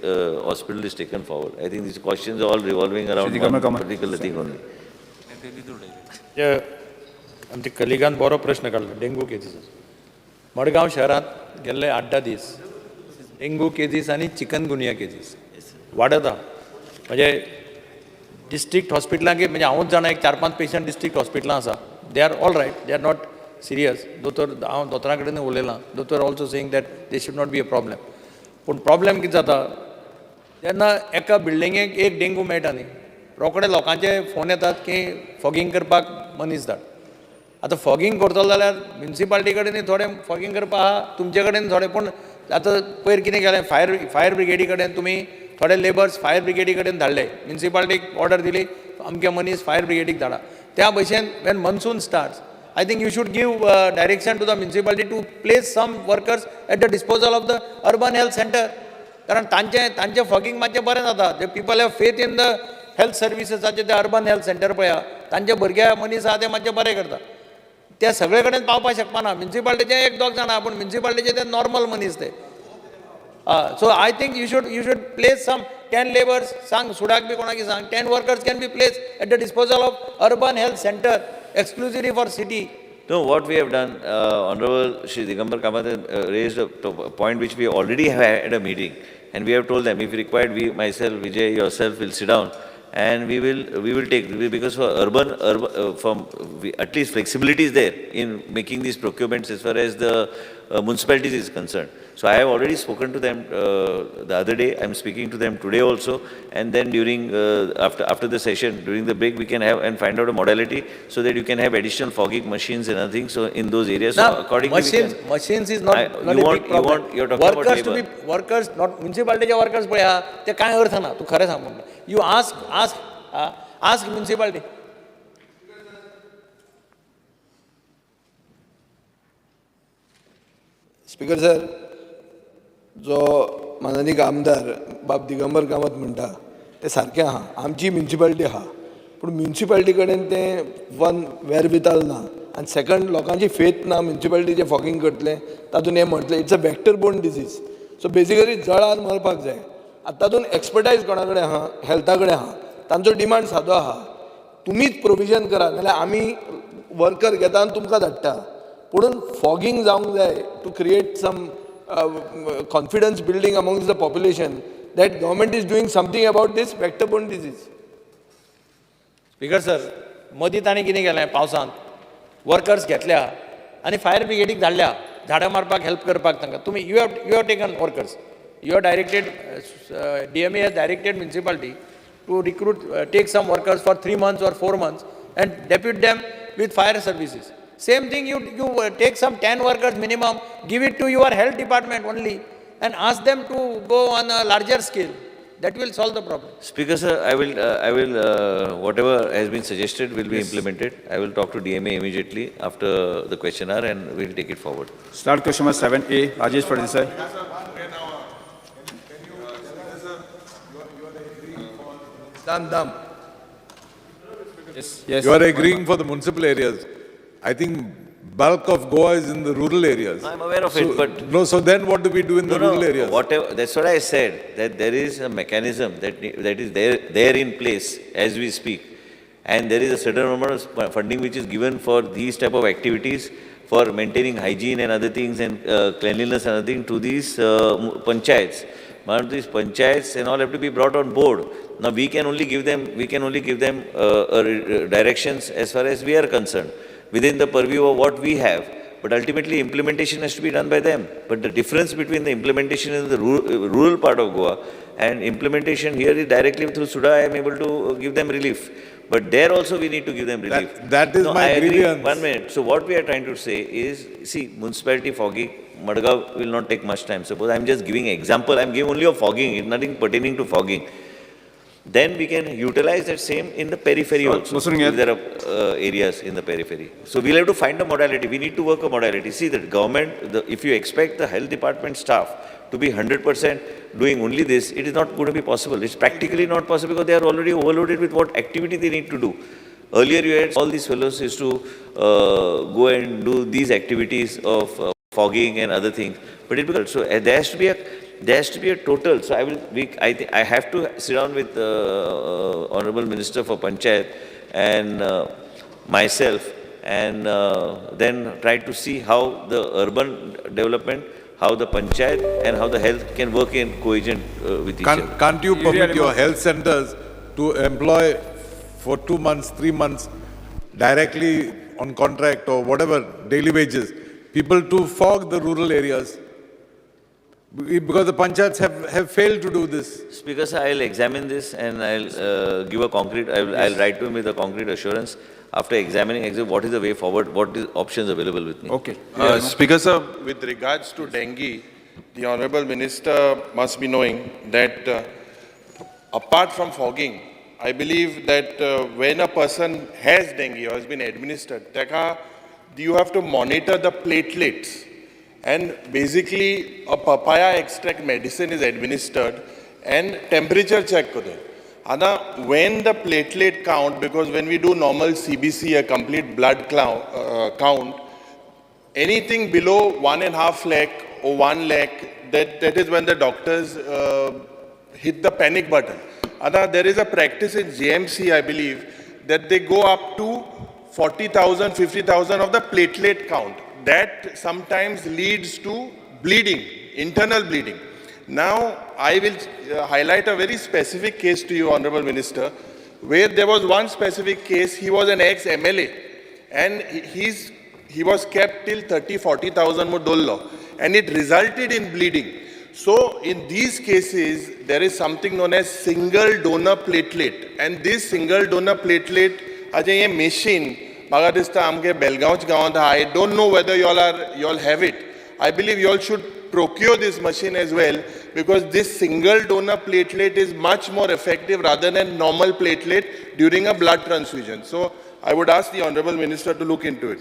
hospital is taken forward. I think these questions are all revolving around one particular thing only. आमच्या कलिगान बरो प्रश्न काढला dengue cases Madgaon शहरात गेल्ले 8-10 दीस dengue cases आणि chikungunya cases वाडत आहा म्हणजे डिस्ट्रिक्ट हॉस्पिटलांक म्हणजे हांवूच जाणा एक 4-5 पेशंट डिस्ट्रिक्ट हॉस्पिटलां आसा they are all right they are not serious हांव दोतोरा कडेन उलयलां दोतोर also saying that they should not be a problem पूण प्रॉब्लेम कितें जाता जेन्ना एका बिल्डिंगेक एक डेंगू मेळटा न्ही रोखडे लोकांचे फोन येतात की फॉगिंग करपाक मनीस धाड आतां फॉगिंग करतलो जाल्यार म्युन्सिपाल्टी कडेन थोडें फॉगिंग करपा आहा तुमचे कडेन थोडें पूण आतां पयर कितें केलें फायर ब्रिगेडी कडेन तुमी थोडे लेबर्स फायर ब्रिगेडी कडेन धाडले म्युन्सिपाल्टीक ऑर्डर दिली अमके मनीस फायर ब्रिगेडीक धाडा त्या भशेन when monsoon starts I think you should give direction to the municipality to place some workers at the disposal of the urban health centre कारण तांचे फॉगिंग मातशें बरें जाता the people have faith in the health सर्विसेसाचे ते urban health centre पळया तांचे भुरगे मनीस आहा ते मातशें बरें करता त्या सगळे कडेन पावपाक शकपाना म्युन्सिपाल्टीचे 1-2 जाणा पूण म्युन्सिपाल्टीचे ते नॉर्मल मनीस ते so I think you should place some 10 labours सांग सुडाक बी कोणाक सांग 10 workers can be place at the disposal of urban health centre exclusively for city. No, what we have done, Honorable Shri Digambar Kamath raised a point which we already had a meeting, and we have told them if required, we, myself, Vijay, yourself will sit down, and we will take, because for urban at least flexibility is there in making these procurements as far as the municipalities is concerned. So I have already spoken to them the other day. I am speaking to them today also, and then during after the session, during the break, we can have and find out a modality so that you can have additional fogging machines and other things. So in those areas, now, so accordingly, machines is not a big problem. You're talking workers about labor. to be workers, not municipality workers. पळय हा ते काय अर्थ ना तू खरें सांग म्हणटा you ask municipality. Speaker sir जो माननीय आमदार बाब दिगंबर कामत म्हणटा ते सारकें आहा आमची म्युन्सिपाल्टी आहा पूण म्युन्सिपाल्टी कडेन तें वन वेरविताल ना आनी सेकंड लोकांची फेथ ना म्युन्सिपाल्टीचें फॉगिंग करतलें तातूंत हें म्हटलें it's a vector borne disease so basically जळान मरपाक जाय आतां तातूंत एक्सपर्टायज कोणा कडेन आहा हेल्था कडेन आहा तांचो डिमांड सादो आहा तुमीच प्रोविजन करा नाल्यार आमी वर्कर घेता आनी तुमकां धाडटा पुणून फॉगिंग जावंक जाय to create some confidence building amongst the population that government is doing something about this vector-borne disease. Speaker sir मदीं ताणें कितें केलें पावसांत वर्कर्स घेतल्या आनी फायर ब्रिगेडीक धाडल्या झाडां मारपाक हेल्प करपाक तांकां तुमी you have taken workers you have directed DMA has directed municipality to recruit take some workers for 3 months or 4 months and depute them with fire services. Same thing, you take some 10 workers minimum, give it to your health department only and ask them to go on a larger scale. That will solve the problem. Speaker sir, I will whatever has been suggested will be implemented. I will talk to DMA immediately after the question hour and we'll take it forward. Start question number 7A, Rajesh Pardesai. Dam. Yes. You are agreeing for the municipal areas. I think bulk of Goa is in the rural areas. I'm aware of it, but... No, so then what do we do in the rural areas? Whatever, that's what I said, that there is a mechanism that is there in place as we speak. And there is a certain amount of funding which is given for these type of activities, for maintaining hygiene and other things and cleanliness and other things to these panchayats. These panchayats and all have to be brought on board. Now we can only give them directions as far as we are concerned, within the purview of what we have. But ultimately implementation has to be done by them. But the difference between the implementation in the rural part of Goa and implementation here is directly through SUDA, I am able to give them relief. But there also we need to give them relief. That is my grievance. 1 minute. So what we are trying to say is, see, municipality fogging, Madgaon will not take much time. Suppose I am just giving an example. I am giving only of fogging, nothing pertaining to fogging. then we can utilize that same in the periphery also. If there are areas in the periphery. So we'll have to find a modality. We need to work a modality. See, the government, if you expect the health department staff to be 100% doing only this, it is not going to be possible. It's practically not possible because they are already overloaded with what activity they need to do. Earlier you had all these fellows used to go and do these activities of fogging and other things. But it becomes, so there has to be a total. So I have to sit down with Honorable Minister for Panchayat and myself and then try to see how the urban development, how the Panchayat and how the health can work in cohesion with each other. Can't you permit your health centers to employ for 2 months, 3 months directly on contract or whatever, daily wages, people to fog the rural areas? Because the panchayats have failed to do this. Speaker sir, I'll examine this and I'll give a concrete, I'll write to him with a concrete assurance after examining what is the way forward, what is options available with me. Okay. Speaker sir, with regards to dengue, the Honorable Minister must be knowing that apart from fogging, I believe that when a person has dengue or has been administered, you have to monitor the platelets. And basically, a papaya extract medicine is administered and temperature check kode. And when the platelet count, because when we do normal CBC, a complete blood count, anything below 1.5 lakh or 1 lakh, that is when the doctors hit the panic button. And there is a practice in JMC, I believe, that they go up to 40,000, 50,000 of the platelet count. That sometimes leads to bleeding, internal bleeding. Now, I will highlight a very specific case to you, Honorable Minister, where there was one specific case. He was an ex-MLA, and he was kept till 30,000-40,000 dollar, and it resulted in bleeding. So, in these cases, there is something known as single donor platelet, and this single donor platelet, a machine. I don't know whether you all have it. I believe you all should procure this machine as well, because this single donor platelet is much more effective rather than normal platelet during a blood transfusion. So I would ask the Honorable Minister to look into it.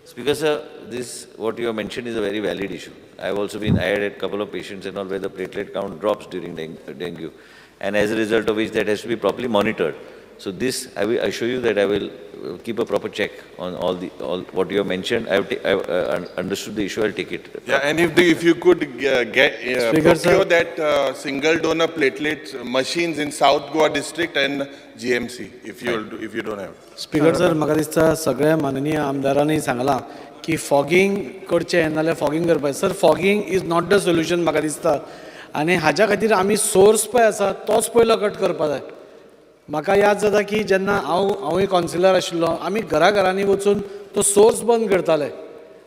Speaker sir, this what you have mentioned is a very valid issue. I have also I had a couple of patients and all where the platelet count drops during dengue, and as a result of which that has to be properly monitored. So this, I will assure you that I will keep a proper check on all what you have mentioned. I have understood the issue. I'll take it. Yeah, and if you could procure that single donor platelet machines in South Goa district and GMC, if you don't have. Speaker sir, म्हाका दिसता सगळ्या माननीय आमदारांनी सांगलां की fogging करचें नाल्यार fogging करपाचें. Sir, fogging is not the solution म्हाका दिसता, आनी हाज्या खातीर आमी सोर्स पळय आसा तोच पयलो कट करपाक जाय. म्हाका याद जाता की जेन्ना हांवूय कावन्सिलर आशिल्लो, आमी घरांनी वचून तो सोर्स बंद करताले,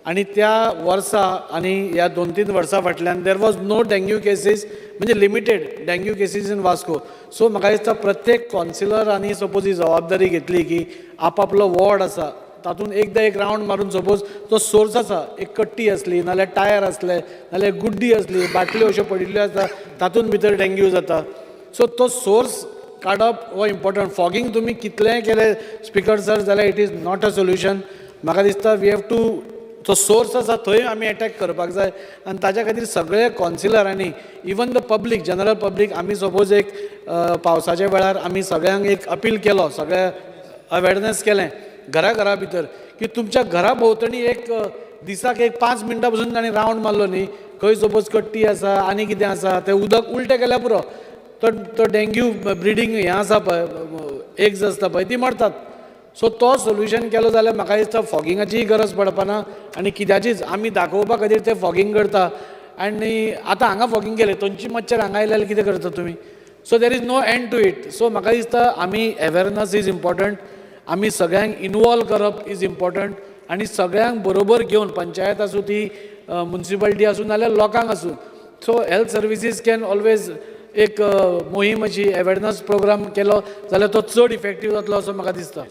आनी त्या वर्सा आनी ह्या 2-3 वर्सां फाटल्यान there was no dengue cases, म्हणजे limited dengue cases in Vasco. So म्हाका दिसता प्रत्येक कावन्सिलरांनी सपोज ही जबाबदारी घेतली की आपापलो वॉर्ड आसा तातूंत एकदां एक रावंड मारून सपोज तो सोर्स आसा, एक कट्टी आसली नाल्यार टायर आसले नाल्यार गुड्डी आसली, बाटल्यो अश्यो पडिल्ल्यो आसा तातूंत भितर डेंग्यू जाता. सो तो सोर्स काडप हो इम्पॉर्टंट. फॉगिंग तुमी कितलेंय केलें स्पिकर सर जाल्यार it is not a solution. म्हाका दिसता वी हॅव टू, तो सोर्स आसा थंय आमी अटॅक करपाक जाय, आनी ताच्या खातीर सगळे कावन्सिलरांनी, even the public, general public, आमी सपोज एक पावसाच्या वेळार आमी सगळ्यांक एक अपील केलो, सगळ्या अवेरनेस केलें घरा भितर की तुमच्या घरा भोंवतणी एक दिसाक एक 5 मिनटां पसून ताणें रावंड मारलो न्ही, खंय सपोज कट्टी आसा आनी कितें आसा तें उदक उलटें केल्यार पुरो, तो डेंग्यू ब्रिडींग हें आसा पळय, एग्स आसता पळय ती मरतात. सो तो सोल्युशन केलो जाल्यार म्हाका दिसता फॉगिंगाची गरज पडपाना, आनी कित्याचीच आमी दाखोवपा खातीर ते फॉगिंग करता. आनी आतां हांगा फॉगिंग केलें, थंयची मच्छर हांगा आयले जाल्यार कितें करता तुमी? So there is no end to it. So म्हाका दिसता आमी अवेरनस इज इम्पॉर्टंट, आमी सगळ्यांक इनवॉल्व करप इज इम्पॉर्टंट, आनी सगळ्यांक बरोबर घेवन, पंचायत आसूं ती म्युनिसिपालिटी आसूं नाल्यार लोकांक आसूं. सो हेल्थ सर्विसीस कॅन ऑलवेज एक मोहीम अशी अवेरनस प्रोग्राम केलो जाल्यार तो चड इफेक्टीव जातलो असो म्हाका दिसता.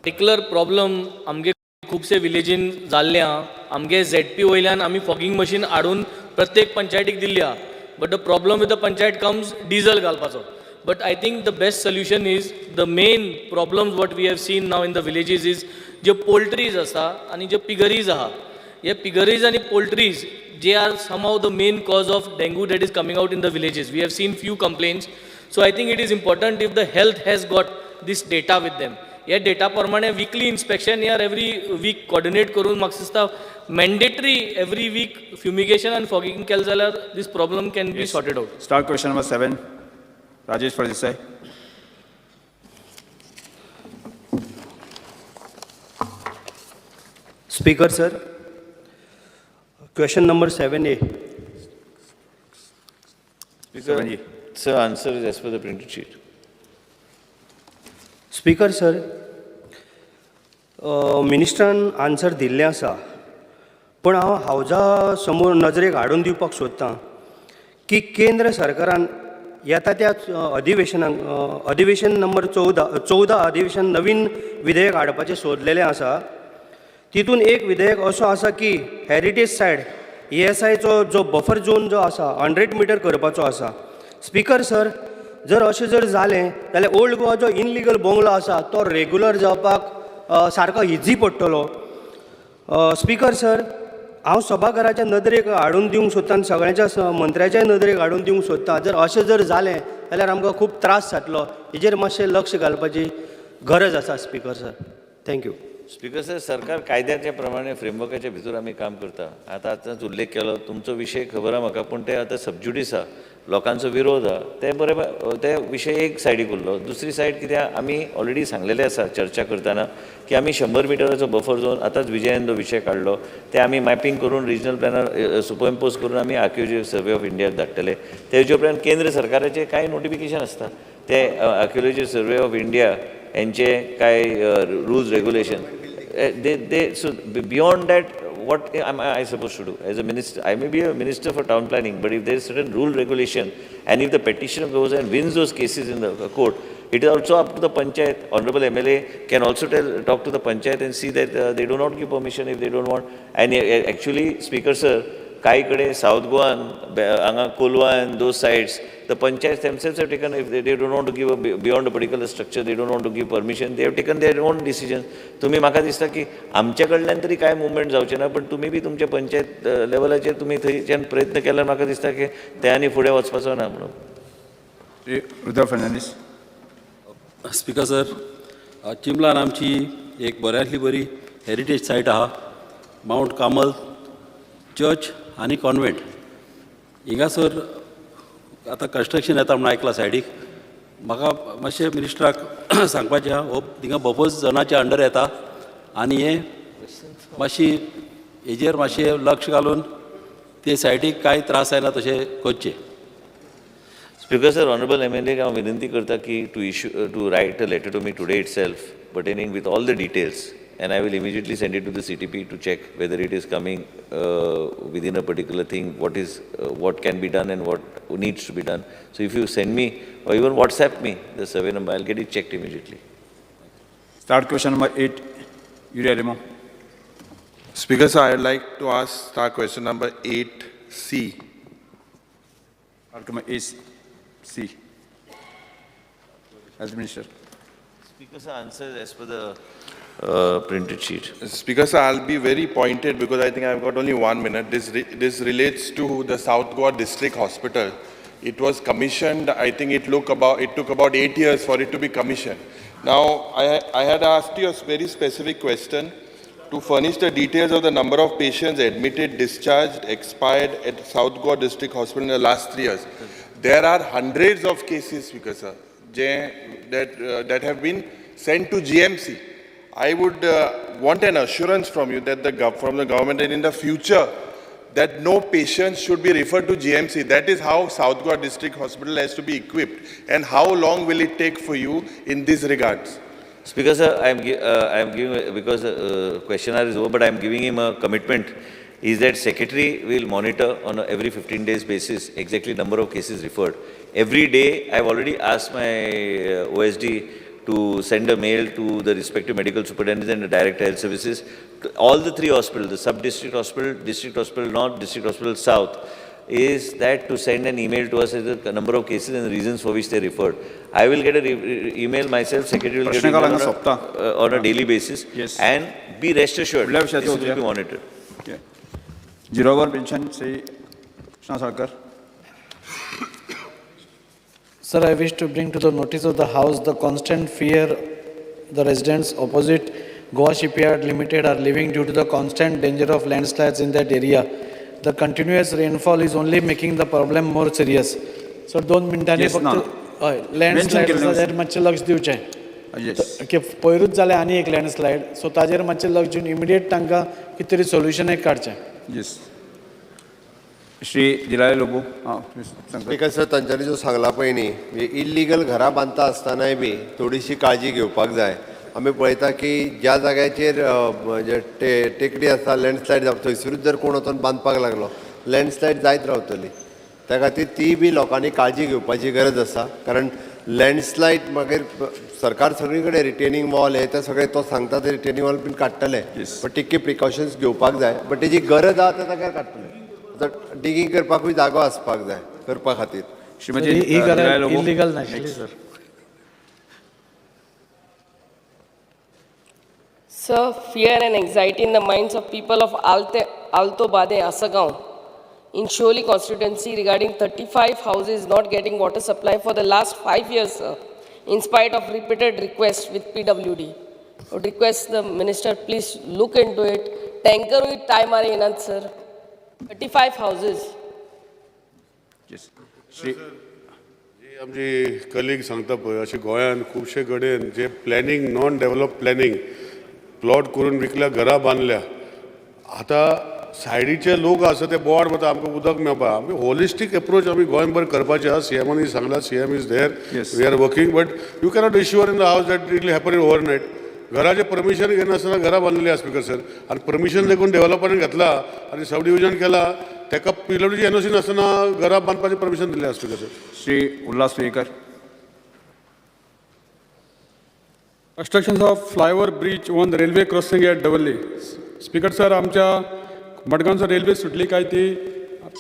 पर्टिक्युलर प्रॉब्लम आमगे खुबशे विलेजीन जाल्ले आहा. आमगे ZP वयल्यान आमी फॉगिंग मशीन हाडून प्रत्येक पंचायतीक दिल्ली आहा. But the problem with the panchayat comes diesel galpacho. But I think the best solution is the main problems what we have seen now in the villages is J poultries asa आणि जे piggeries aha. Ye piggeries आणि poultries they are somehow the main cause of dengue that is coming out in the villages. We have seen few complaints. So I think it is important if the health has got this data with them. या data प्रमाणे weekly inspection या every week coordinate करून म्हाका दिसता mandatory every week fumigation आनी fogging केलें जाल्यार these problem can be sorted out. Start question number 7. Rajesh Faldesai. Speaker sir, question number 7A. Sir, answer is as per the printed sheet. Speaker sir, मिनिस्टरान answer दिल्लें आसा, पण हांव हावजा समोर नजरेक हाडून दिवपाक सोदतां की केंद्र सरकारान येता त्या अधिवेशन नंबर 14 अधिवेशन नवीन विधेयक हाडपाचें सोदलेलें आसा. तितून एक विधेयक असो आसा की हेरिटेज सायड ESIचो जो बफर झोन जो आसा 100 मीटर करपाचो आसा. स्पीकर सर, जर अशें जर जालें जाल्यार ओल्ड गोवा जो इनलिगल बोंगलो आसा तो रेग्युलर जावपाक सारको इजी पडटलो. स्पीकर सर, हांव सभाघराच्या नदरेक हाडून दिवंक सोदतां आनी सगळ्यांच्या मंत्र्याच्या नदरेक हाडून दिवंक सोदतां. जर अशें जर जालें जाल्यार आमकां खूब त्रास जातलो. हेजेर मातशें लक्ष घालपाची गरज आसा speaker sir. Thank you. Speaker sir, सरकार कायद्याच्या प्रमाणे फ्रेमवर्काच्या भितर आमी काम करता. आतांच उल्लेख केलो तुमचो विशय खबर आहा म्हाका, पूण ते आतां सबज्युडीस आहा, लोकांचो विरोध आहा. ते बरोबर ते विशय एक सायडीक उरलो. दुसरी सायड कित्याक आमी ऑलरेडी सांगलेलें आसा चर्चा करतना की आमी 100 मिटराचो बफर झोन आतांच विजयान जो विशय काडलो ते आमी मॅपींग करून रिजनल प्लॅनार सुपरइम्पोज करून आमी आर्किओलॉजी सर्वे ऑफ इंडियाक धाडटले. तेजे उपरांत केंद्र सरकाराचे कांय नोटिफिकेशन आसता. ते आर्किओलॉजी सर्वे ऑफ इंडिया यांचे कांय rules regulation so beyond that, what am I supposed to do as a minister? I may be a minister for town planning, but if there is certain rule regulation and if the petitioner goes and wins those cases in the court, it is also up to the panchayat. Honorable MLA can also talk to the panchayat and see that they do not give permission if they don't want. And actually, Speaker sir, Kai Kade, South Goa, Anga Kolwa and those sides, the panchayats themselves have taken, if they don't want to give beyond a particular structure, they don't want to give permission, they have taken their own decisions. तुम्ही म्हाका दिसता की आमच्या कडल्यान तरी काय movement जावचे ना, पण तुम्ही बी तुमच्या पंचायत लेवलाचेर तुम्ही थंयच्यान प्रयत्न केल्यार म्हाका दिसता की ते आनी फुडें वचपाचो ना म्हणून. रुद्र फर्नांडीस. स्पीकर सर, चिंबलान आमची एक बऱ्यांतली बरी हेरिटेज सायट आहा, माउंट कामल चर्च आनी कॉन्वेंट. हिंगा सर आतां कन्स्ट्रक्शन येता म्हणून आयकलां सायडीक. म्हाका मातशें मिनिस्टराक सांगपाचें आहा, हो थिंगा बफर्स झोनाच्या अंडर येता आनी हे मातशी हेजेर मातशें लक्ष घालून ते सायडीक कांय त्रास जायना तशें करचें. Speaker sir, Honorable MLA, हांव विनंती करता की to write a letter to me today itself pertaining with all the details, and I will immediately send it to the CTP to check whether it is coming within a particular thing, what can be done and what needs to be done. So if you send me or even WhatsApp me the survey number, I'll get it checked immediately. Start question number 8. Yuri Alimo. Speaker sir, I'd like to ask start question number 8C. Start number 8C. Health Minister. Speaker sir, answer as per the printed sheet. Speaker sir, I'll be very pointed because I think I've got only 1 minute. This relates to the South Goa District Hospital. It was commissioned, I think it took about 8 years for it to be commissioned. Now, I had asked you a very specific question to furnish the details of the number of patients admitted, discharged, expired at South Goa District Hospital in the last 3 years. There are hundreds of cases, Speaker sir, that have been sent to GMC. I would want an assurance from you that from the government that in the future that no patients should be referred to GMC. That is how South Goa District Hospital has to be equipped. And how long will it take for you in these regards? Speaker sir, I am giving, because the questionnaire is over, but I am giving him a commitment, is that Secretary will monitor on a every 15 days basis exactly number of cases referred. Every day, I have already asked my OSD to send a mail to the respective medical superintendents and the director of health services, to all the three hospitals, the sub-district hospital north, district hospital south, is that to send an email to us as the number of cases and the reasons for which they referred. I will get an email myself, secretary will get an email on a daily basis, and be rest assured, this will be monitored. Zero-hour pension, say, Sarkar. Sir, I wish to bring to the notice of the House the constant fear the residents opposite Goa Shipyard Limited are living due to the constant danger of landslides in that area. The continuous rainfall is only making the problem more serious. So, 2 minutani फक्त landslide ताजेर मातशें लक्ष दिवचें की पयरूच जालें आनी एक landslide सो ताजेर मातशें लक्ष दिवन इमिडिएट तांकां कितें तरी सोल्युशन एक काडचें. येस श्री दिलाय लोबू स्पीकर सर तांच्यांनी जो सांगला पळय न्ही इल्लिगल घरां बांदता आसतनाय बी थोडीशी काळजी घेवपाक जाय. आमी पळयता की ज्या जाग्याचेर टेकडी आसा लँडस्लायड जावप थंयसरूच जर कोण वचून बांदपाक लागलो लँडस्लायड जायत रावतली. त्या खातीर ती बी लोकांनी काळजी घेवपाची गरज आसा कारण लँडस्लायड मागीर सरकार सगळी कडेन रिटेनिंग वॉल हे ते सगळे तो सांगता ते रिटेनिंग वॉल बीन काडटले बट तितके प्रिकॉशन्स घेवपाक जाय. बट तेजी गरज आहा ते ताका काडटले. डिगींग करपाकूय जागो आसपाक जाय करपा खातीर. श्रीमती इलिगल नाशिल्ली sir. Sir, fear and anxiety in the minds of people of Alto Bade, Asagaon, in Sholi constituency regarding 35 houses not getting water supply for the last 5 years, sir, in spite of repeated requests with PWD. I would request the minister, please look into it. Tanker with time are in, sir. 35 houses. Yes. आमची colleague सांगता पळय अशें गोंयान खुबशे कडेन जे planning non develop planning plot करून विकल्या घरां बांदल्या. आतां सायडीचे लोक आसा ते बोवाड वता आमकां उदक मेळपा. आमी होलिस्टीक एप्रोच आमी गोंयभर करपाचे आहा. सीएमानी सांगला CM is there we are working but you cannot ensure in the house that it will happen in overnight. घराचे परमिशन घेनासतना घरां बांदलेली आहा स्पीकर सर आनी परमिशन देखून डेव्हलपरान घेतला आनी सब डिव्हिजन केला ताका PWD एनओसी नासतना घरां बांदपाचें परमिशन दिलें आहा speaker sir. Shri Ulhas Suyekar. Constructions of flyover bridge on the railway crossing at Davalli. Speaker sir, आमच्या मडगांवचो रेल्वे सुटली काय ती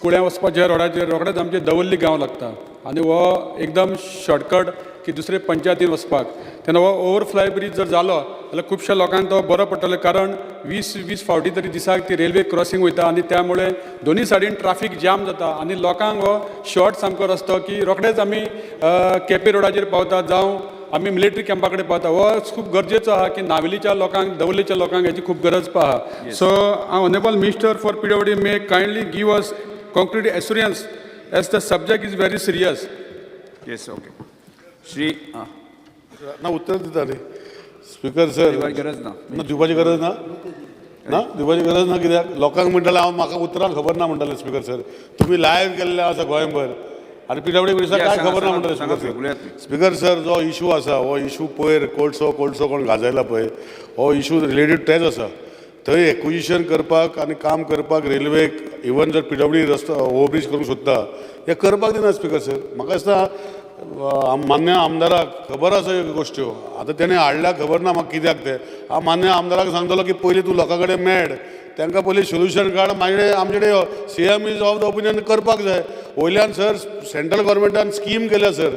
कुळ्या वचपाच्या रोडाचेर रोखडेच आमचे दवल्ली गांव लागता आनी हो एकदम शॉर्टकट की दुसरे पंचायतीन वचपाक. तेन्ना हो ओवरफ्लाय ब्रीज जर जालो जाल्यार खुबश्या लोकांक तो बरो पडटलो कारण 20 फावटी तरी दिसाक ती रेल्वे क्रॉसिंग वयता आनी त्यामुळे दोन्ही सायडीन ट्राफीक जाम जाता आनी लोकांक हो शॉर्ट सामको रस्तो की रोखडेच आमी केपे रोडाचेर पावता जावं आमी मिलिटरी कॅम्पा कडेन पावता. हो खूब गरजेचो आहा की नावेलीच्या लोकांक दवल्लीच्या लोकांक हेची खूब गरज आहा. So honourable minister for PWD may kindly give us concrete assurance as the subject is very serious. Yes okay. Shri ना उत्तर दिता न्ही स्पीकर सर. गरज ना दिवपाची गरज ना ना दिवपाची गरज ना कित्याक लोकांक म्हणटाले हांव म्हाका उतरांक खबर ना म्हणटाले स्पीकर सर. तुमी लायव्ह केल्ले आसा गोंयभर आनी PWD मिनिस्टर काय खबर ना म्हणटाले स्पीकर सर. स्पीकर सर जो इशू आसा हो इशू पयर कोळसो कोण गाजयला पळय हो इशू रिलेटेड तेच आसा. थंय एक्विजिशन करपाक आनी काम करपाक रेल्वेक इवन जर PWD रस्तो ओव्हरब्रीज करूंक सोदता हें करपाक दिना स्पीकर सर. म्हाका दिसता मान्य आमदाराक खबर आसा ह्यो गोश्ट्यो. आतां तेणें हाडल्या खबर ना म्हाका कित्याक ते. हांव मान्य आमदाराक सांगतलो की पयलीं तूं लोकां कडेन मेळ तांकां पयलीं सोल्युशन काड मागीर आमचे कडेन CM is of the opinion करपाक जाय. वयल्यान सर सेंट्रल गव्हर्मेंटान स्कीम केल्या सर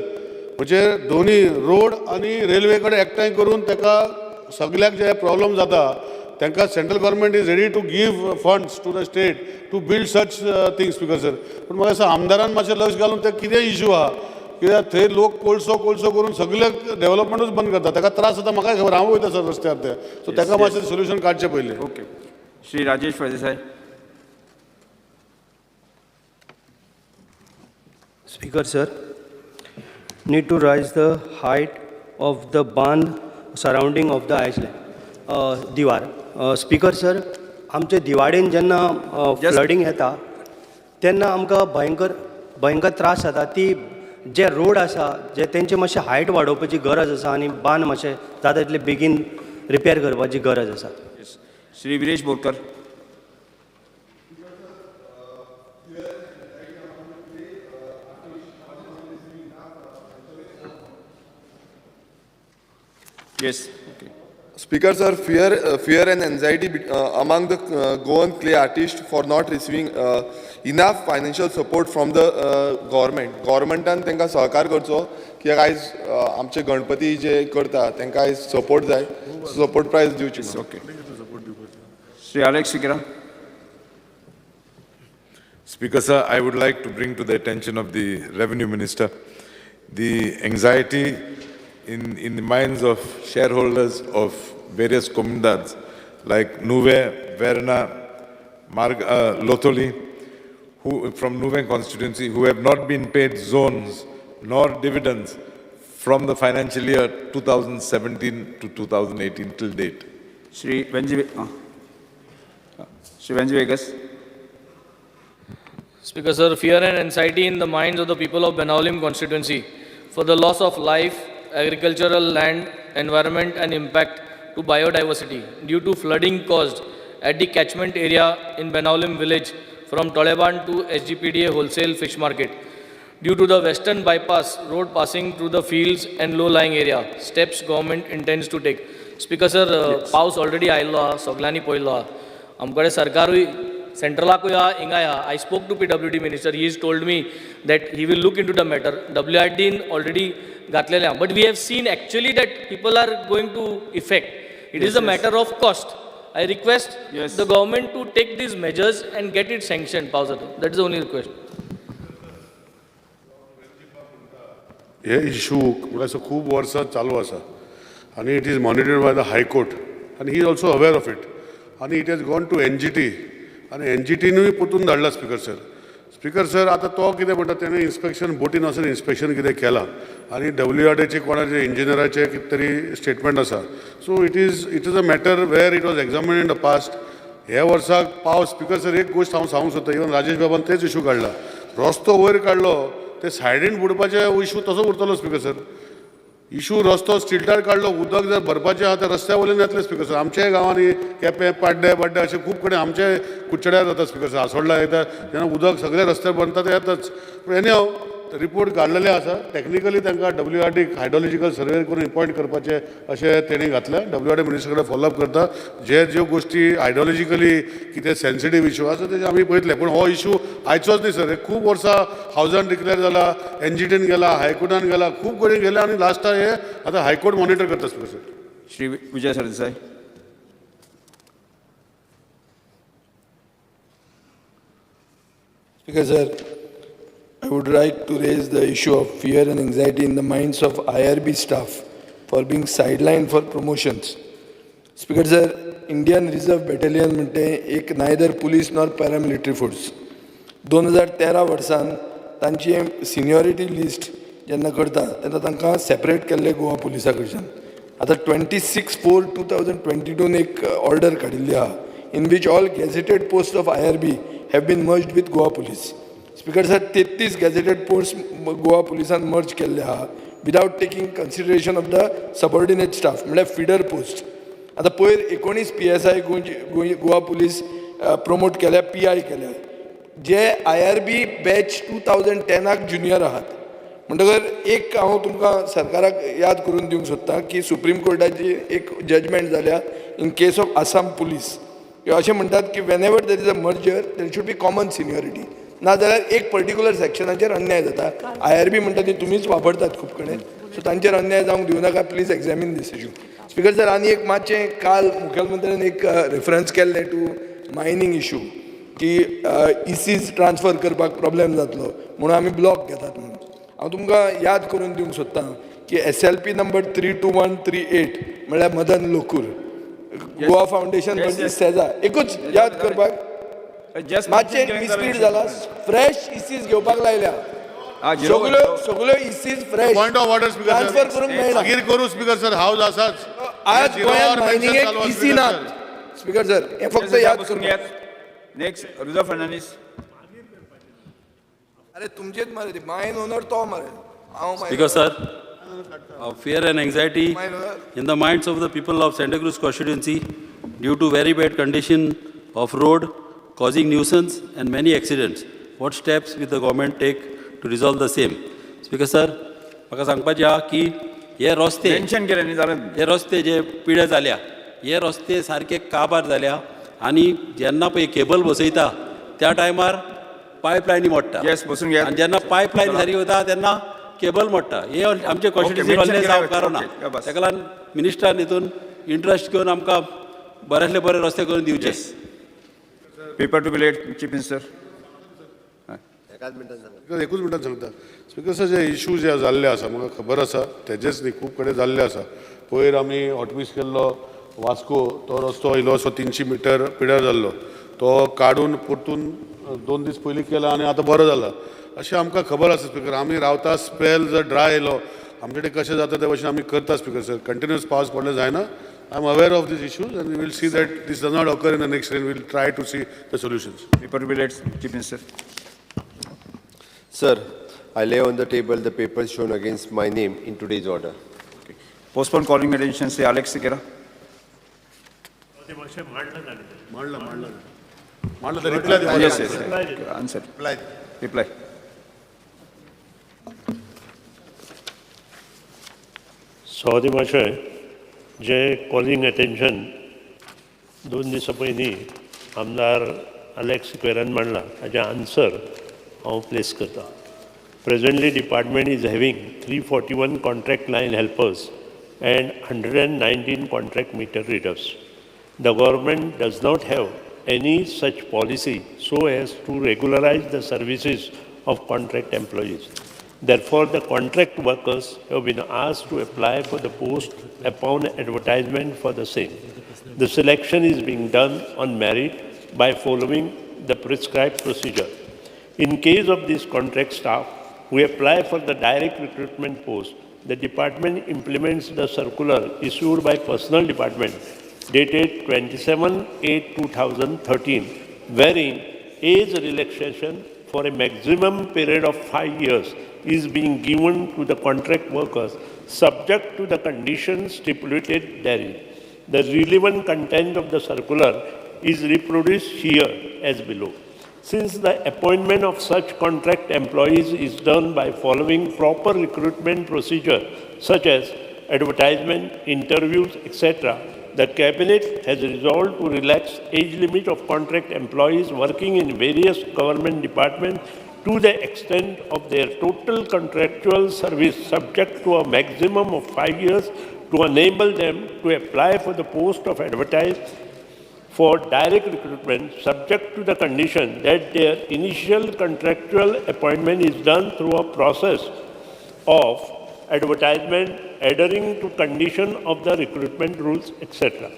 म्हणजे दोन्ही रोड आनी रेल्वे कडेन एकठांय करून ताका सगळ्याक जे प्रॉब्लम जाता तांकां central government is ready to give funds to the state to build such things speaker sir. पूण म्हाका दिसता आमदारान मातशें लक्ष घालून ते कितें इशू आहा कित्याक थंय लोक कोळसो करून सगळे डेव्हलपमेंटूच बंद करता. ताका त्रास जाता म्हाकाय खबर हांव वयता सर रस्त्यार ते. सो ताका मातशें सोल्युशन काडचें पयलें. Okay. Shri Rajesh Faldesai. Speaker sir, need to raise the height of the band surrounding of the island दिवार. Speaker sir, आमचे दिवाडेन जेन्ना फ्लडिंग येता तेन्ना आमकां भयंकर त्रास जाता. ती जे रोड आसा जे तेंचे मातशें हायट वाडोवपाची गरज आसा आनी बांद मातशें जाता तितले बेगीन रिपेर करपाची गरज आसा. Shri Viresh Borkar. Yes. Okay. Speaker sir, fear and anxiety among the Goan clay artists for not receiving enough financial support from the government. Governmentan तांकां सहकार करचो कित्याक आयज आमचे गणपती जे करता तांकां आयज सपोर्ट जाय, सपोर्ट प्रायज दिवची. Okay. Sri Alex Sikira. Speaker, sir, I would like to bring to the attention of the Revenue Minister the anxiety in the minds of shareholders of various comunidades like Nuve, Verna, Lotoli, who from Nuve constituency, who have not been paid zones nor dividends from the financial year 2017 to 2018 till date. Sri Venji Vegas. Speaker, sir, fear and anxiety in the minds of the people of Benaulim constituency for the loss of life, agricultural land, environment and impact to biodiversity due to flooding caused at the catchment area in Benaulim village from Toleban to SGPDA wholesale fish market. Due to the western bypass road passing through the fields and low-lying area, steps government intends to take. Speaker, sir, paus already आयलो हा, सगळ्यांनी पळयलो हा. आमकडे सरकारूय सेंट्रलाकूय हा, हिंगाय हा. I spoke to PWD minister. He has told me that he will look into the matter. WRD already घातलेले हा. But we have seen actually that people are going to effect. It is a matter of cost. I request the government to take these measures and get it sanctioned. That is the only request. हे issue असं खूप वर्सां चालू आसा आणि it is monitored by the high court आणि he is also aware of it आणि it has gone to NGT आणि NGTनूय परतून धाडला स्पीकर सर आता तो कितें म्हणटा तेणें इन्स्पेक्शन बोटीन वचून इन्स्पेक्शन कितें केलां आणि WRDचे कोणाचे इंजिनियराचे कितें तरी स्टेटमेंट आसा so it is a matter where it was examined in the past ह्या वर्साक पावस स्पीकर सर एक गोष्ट हांव सांगूंक सोदता इवन राजेश बाबान तेच इशू काडला रस्तो वयर काडलो ते सायडीन बुडपाचे इशू तसो उरतलो स्पीकर सर इशू रस्तो स्टिल्टार काडलो उदक जर भरपाचें आहा ते रस्त्या वयल्यान येतले स्पीकर सर आमच्याय गांवांनी केपें पाड्डे अशे खूब कडेन आमचे कुडचड्यार जाता स्पीकर सर आसोडला येता जेन्ना उदक सगळे रस्त्यार बनता ते येताच पूण एनीहाव रिपोर्ट काडलेले आसा टॅक्निकली तांकां WRD हायड्रोलॉजिकल सर्वे करून अपॉयंट करपाचे अशें तेणी घातलें WRD मिनिस्टर कडेन फॉलोअप करता ज्यो गोश्टी हायड्रोलॉजिकली कितें सेन्सिटीव इशू आसा तेजे आमी पळयतले पूण हो इशू आयचोच न्ही सर खूब वर्सां हावजान डिक्लेअर जाला NGTन गेला हायकोर्टान गेला खूब कडेन गेले आनी लास्टाक हे आतां हायकोर्ट मॉनिटर करता speaker sir. Sri Vijay Sardesai. Speaker sir, I would like to raise the issue of fear and anxiety in the minds of IRB staff for being sidelined for promotions. Speaker sir, Indian Reserve Battalion म्हणते एक neither police nor paramilitary force. 2013 वर्सान तांची seniority list जेन्ना करता तेन्ना तांकां separate केल्ले गोवा पुलिसा कडच्यान. आतां 26/4/2022 एक ऑर्डर काडिल्ली आहा in which all gazetted posts of IRB have been merged with Goa Police. Speaker sir, 33 gazetted posts Goa Policean merged केल्ले आहा without taking consideration of the subordinate staff, म्हळ्यार feeder post. आतां पयर 19 PSI गोवा पुलीस प्रमोट केल्या PI केल्या जे IRB batch 2010 junior आहात. म्हणटकर एक हांव तुमकां सरकाराक याद करून दिवंक सोदतां की सुप्रीम कोर्टाची एक जजमेंट जाल्या in case of Assam police अशें म्हणटात की when ever there is a merger there should be common seniority नाजाल्यार एक पर्टिक्युलर सेक्शनाचेर अन्याय जाता. IRB म्हणटा ती तुमीच वापरतात खूब कडेन सो तांचेर अन्याय जावंक दिवं नाका please examine this issue. Speaker sir आनी एक मातशें काल मुखेलमंत्र्यान एक रेफरन्स केल्लें टू मायनींग इशू की ECs ट्रान्सफर करपाक प्रॉब्लेम जातलो म्हणून आमी ब्लॉक घेतात म्हणून हांव तुमकां याद करून दिवंक सोदतां की SLP नंबर 32138 म्हळ्यार मदन लोकूर गोवा फावंडेशन सेजा एकूच याद करपाक मातशें मिसलीड जाला फ्रेश ECs घेवपाक लायल्या सगळ्यो ECs fresh point of order speaker transfer करूंक मेळना मागीर करू स्पीकर सर हावज आसाच आज गोंयांत मायनिंगेक EC नात. स्पीकर सर हें फक्त याद करून नेक्स्ट रुजा फर्नांडीस. अरे तुमचेच मरे मायन ओनर तो मरे हांव Speaker sir, fear and anxiety in the minds of the people of Santa Cruz constituency due to very bad condition of road causing nuisance and many accidents. What steps will the government take to resolve the same? Speaker sir, म्हाका सांगपाचें आहा की हे रस्ते mention केले न्ही जाल्यार हे रस्ते जे पिळे जाल्या हे रस्ते सारके काबार जाल्या आनी जेन्ना पळय केबल बसयता त्या टायमार पायपलायनी मोडटा येस बसून घ्या आनी जेन्ना पायपलायन सारकी वता तेन्ना केबल मोडटा हे आमचे कॉन्स्टिट्युन्सी mention कसलें केल्या जावंक कारणा ओके, बस. ताका लागून मिनिस्टरान हितून इंट्रस्ट घेवन आमकां बऱ्यांतले बरे रस्ते करून दिवचे paper to be late chief minister एकाच मिनटान सांगा. स्पिकर एकूच मिनटान सांगता स्पिकर सर जे इश्यू जे जाल्ले आसा म्हाका खबर आसा तेजेच न्ही खूब कडेन जाल्ले आसा पयर आमी हॉटमिक्स केल्लो वास्को तो रस्तो इल्लोसो 300 मिटर पिड्यार जाल्लो तो काडून परतून 2 दीस पयलीं केला आनी आतां बरो जाला अशें आमकां खबर आसा स्पिकर आमी रावता स्पेल जर ड्राय येयलो आमचे कडेन कशें जाता ते भशेन आमी करता स्पिकर सर कंटिन्युअस पावस पडले जायना I am aware of these issues and we will see that this does not occur in the next rain we will try to see the solutions paper to be late chief minister Sir, I lay on the table the papers shown against my name in today's order. Postpone calling attention से Alex Sequeira मांडलं तर reply yes yes answer reply सभापती महाशय जे calling attention 2 दिसां पयलीं आमदार Alex सिक्वेरान मांडला ताचें आन्सर हांव प्लेस करता presently department is having 341 contract line helpers and 119 contract meter readers. The government does not have any such policy so as to regularize the services of contract employees. Therefore, the contract workers have been asked to apply for the post upon advertisement for the same. The selection is being done on merit by following the prescribed procedure. In case of these contract staff who apply for the direct recruitment post, the department implements the circular issued by Personnel Department dated 27/8/2013, wherein age relaxation for a maximum period of 5 years is being given to the contract workers subject to the conditions stipulated therein. The relevant content of the circular is reproduced here as below. Since the appointment of such contract employees is done by following proper recruitment procedure such as advertisement, interviews, etc., the Cabinet has resolved to relax age limit of contract employees working in various government departments to the extent of their total contractual service subject to a maximum of 5 years to enable them to apply for the post of advertised for direct recruitment subject to the condition that their initial contractual appointment is done through a process of advertisement adhering to condition of the recruitment rules, etc.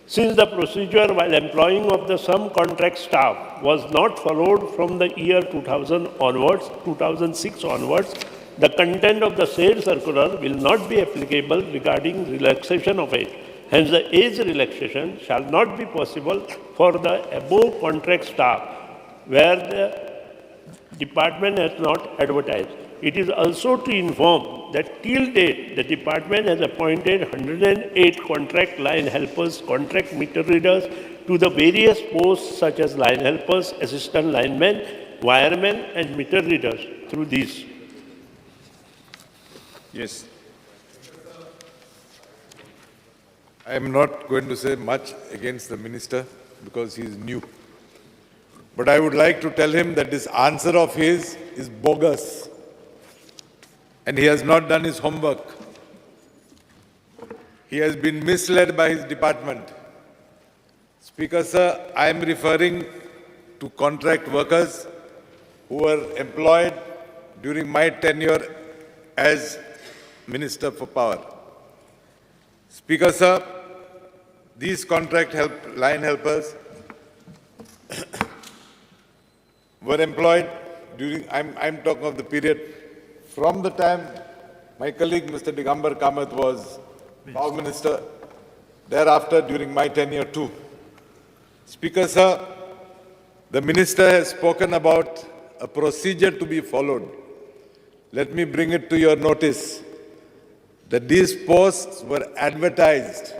Since the procedure while employing of the some contract staff was not followed from the year 2000 onwards, 2006 onwards, the content of the said circular will not be applicable regarding relaxation of age. Hence, the age relaxation shall not be possible for the above contract staff where the department has not advertised. It is also to inform that till date, the department has appointed 108 contract line helpers, contract meter readers to the various posts such as line helpers, assistant linemen, wiremen, and meter readers through these. Yes. I am not going to say much against the minister because he is new. But I would like to tell him that this answer of his is bogus and he has not done his homework. He has been misled by his department. Speaker, sir, I am referring to contract workers who were employed during my tenure as Minister for Power. Speaker, sir, these contract line helpers were employed during, I'm talking of the period from the time my colleague Mr. Digambar Kamath was Power Minister, thereafter during my tenure too. Speaker, sir, the Minister has spoken about a procedure to be followed. Let me bring it to your notice that these posts were advertised.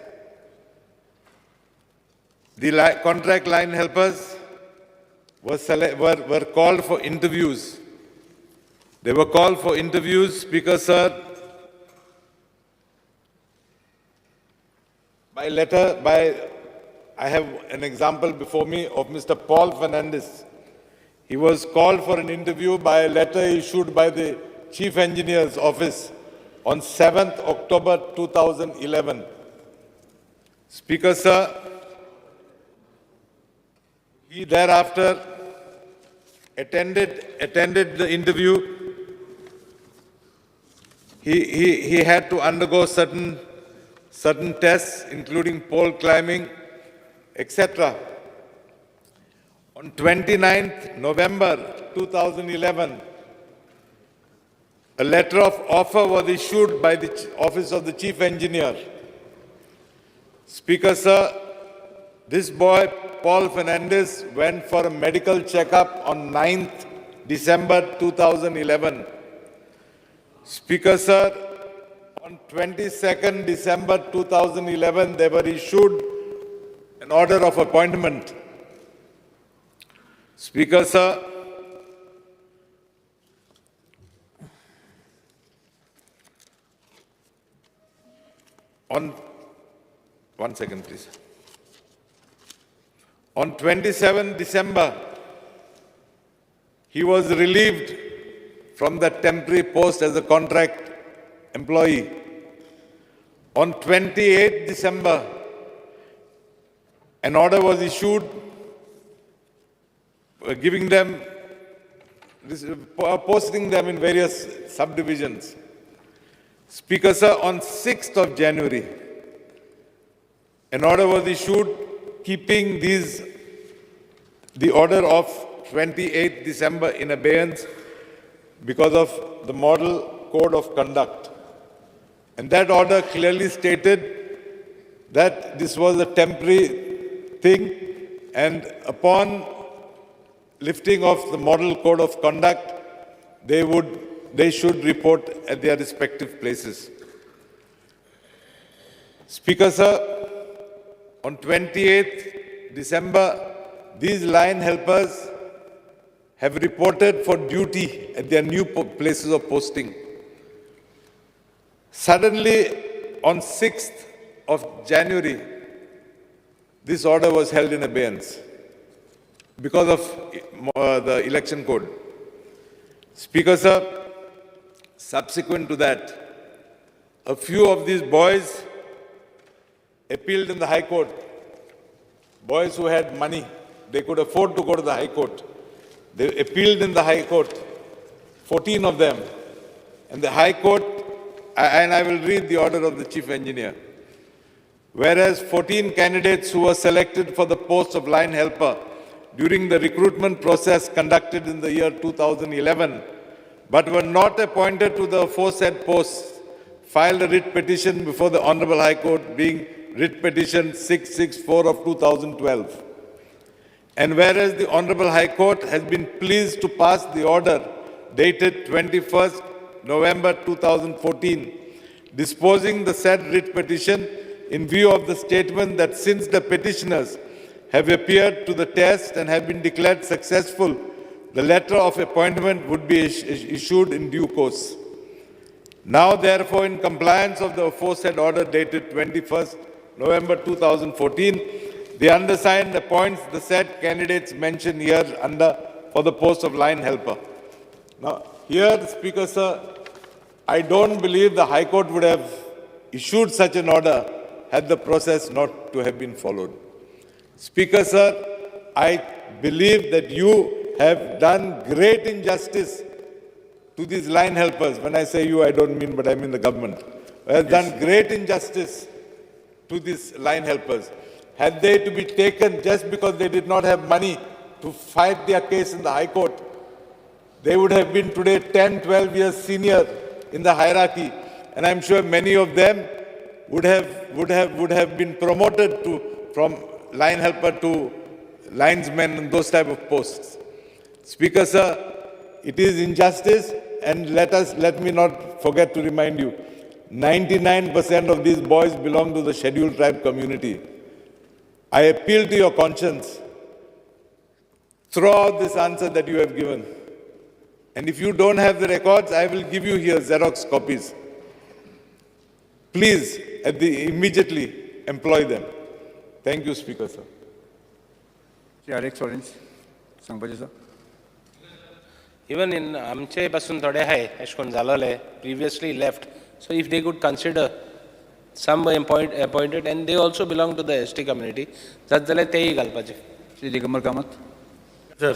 The contract line helpers were called for interviews. They were called for interviews, Speaker, sir, by letter I have an example before me of Mr. Paul Fernandez. He was called for an interview by a letter issued by the Chief Engineer's Office on 7th October 2011. Speaker, sir, he thereafter attended the interview. He had to undergo certain tests, including pole climbing, etc. On 29th November 2011, a letter of offer was issued by the Office of the Chief Engineer. Speaker, sir, this boy, Paul Fernandez, went for a medical checkup on 9th December 2011. Speaker, sir, on 22nd December 2011, they were issued an order of appointment. Speaker, sir, on 27 December, he was relieved from that temporary post as a contract employee. On 28 December, an order was issued giving them, posting them in various subdivisions. Speaker, sir, on 6th of January, an order was issued keeping the order of 28th December in abeyance because of the Model Code of Conduct. And that order clearly stated that this was a temporary thing, and upon lifting of the Model Code of Conduct, they should report at their respective places. Speaker, sir, on 28th December, these line helpers have reported for duty at their new places of posting. Suddenly, on 6th of January, this order was held in abeyance because of the election code. Speaker, sir, subsequent to that, a few of these boys appealed in the High Court. Boys who had money, they could afford to go to the High Court. They appealed in the High Court, 14 of them. And the High Court, and I will read the order of the Chief Engineer. Whereas 14 candidates who were selected for the post of line helper during the recruitment process conducted in the year 2011, but were not appointed to the aforesaid posts, filed a writ petition before the Honorable High Court, being writ petition 664 of 2012. And whereas the Honorable High Court has been pleased to pass the order dated 21st November 2014, disposing the said writ petition in view of the statement that since the petitioners have appeared to the test and have been declared successful, the letter of appointment would be issued in due course. Now, therefore, in compliance of the aforesaid order dated 21st November 2014, the undersigned appoints the said candidates mentioned here under for the post of line helper. Now, here, Speaker, sir, I don't believe the High Court would have issued such an order had the process not to have been followed. Speaker, sir, I believe that you have done great injustice to these line helpers. When I say you, I don't mean, but I mean the government. Has done great injustice to these line helpers. Had they to be taken just because they did not have money to fight their case in the High Court, they would have been today 10, 12 years senior in the hierarchy. And I'm sure many of them would have been promoted from line helper to linesmen and those type of posts. Speaker, sir, it is injustice, and let me not forget to remind you, 99% of these boys belong to the scheduled tribe community. I appeal to your conscience. Throw out this answer that you have given. And if you don't have the records, I will give you here Xerox copies. Please, immediately, employ them. Thank you, Speaker, sir. Rdxgoa, सांगपाचें sir. Even in आमचे पासून थोडे हाय अशें करून जालोले previously left. So if they could consider some appointed and they also belong to the ST community, जात जाल्यार तेय घालपाचे. श्री दिगंबर कामत. सर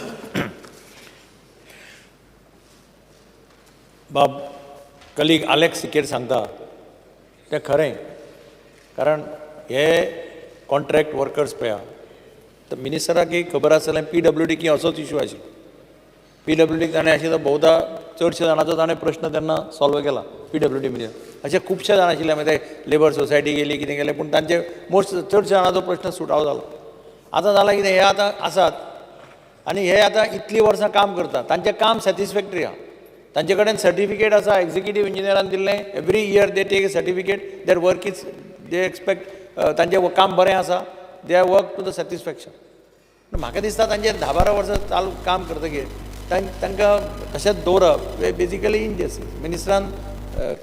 बाब कलीग आलेक्स सिकेर सांगता तें खरें कारण हे कॉन्ट्रॅक्ट वर्कर्स पळया तर मिनिस्टराकय खबर आसतलें PWD असोच इश्यू आशिल्लो. PWD ताणें अशें भोवदा चडशे जाणांचो ताणें प्रश्न तेन्ना सॉल्व केला PWD मध्ये अशें खुबशे जाण आशिल्ले मागीर ते लेबर सोसायटी गेली कितें केलें पूण तांचे चडशे जाणांचो प्रश्न सुटाव जालो. आतां जालां कितें हे आतां आसात आनी हे आतां इतलीं वर्सां काम करता तांचें काम सॅटिस्फॅक्टरी आहा. तांचे कडेन सर्टिफिकेट आसा एक्झिक्युटीव इंजिनियरान दिल्लें every year they take a certificate their work is they expect तांचें काम बरें आसा they are work to the satisfaction. म्हाका दिसता तांचे 10-12 वर्सां चालू काम करतकीर तांकां तशेंच दवरप बेजिकली इनजस्टीस. मिनिस्टरान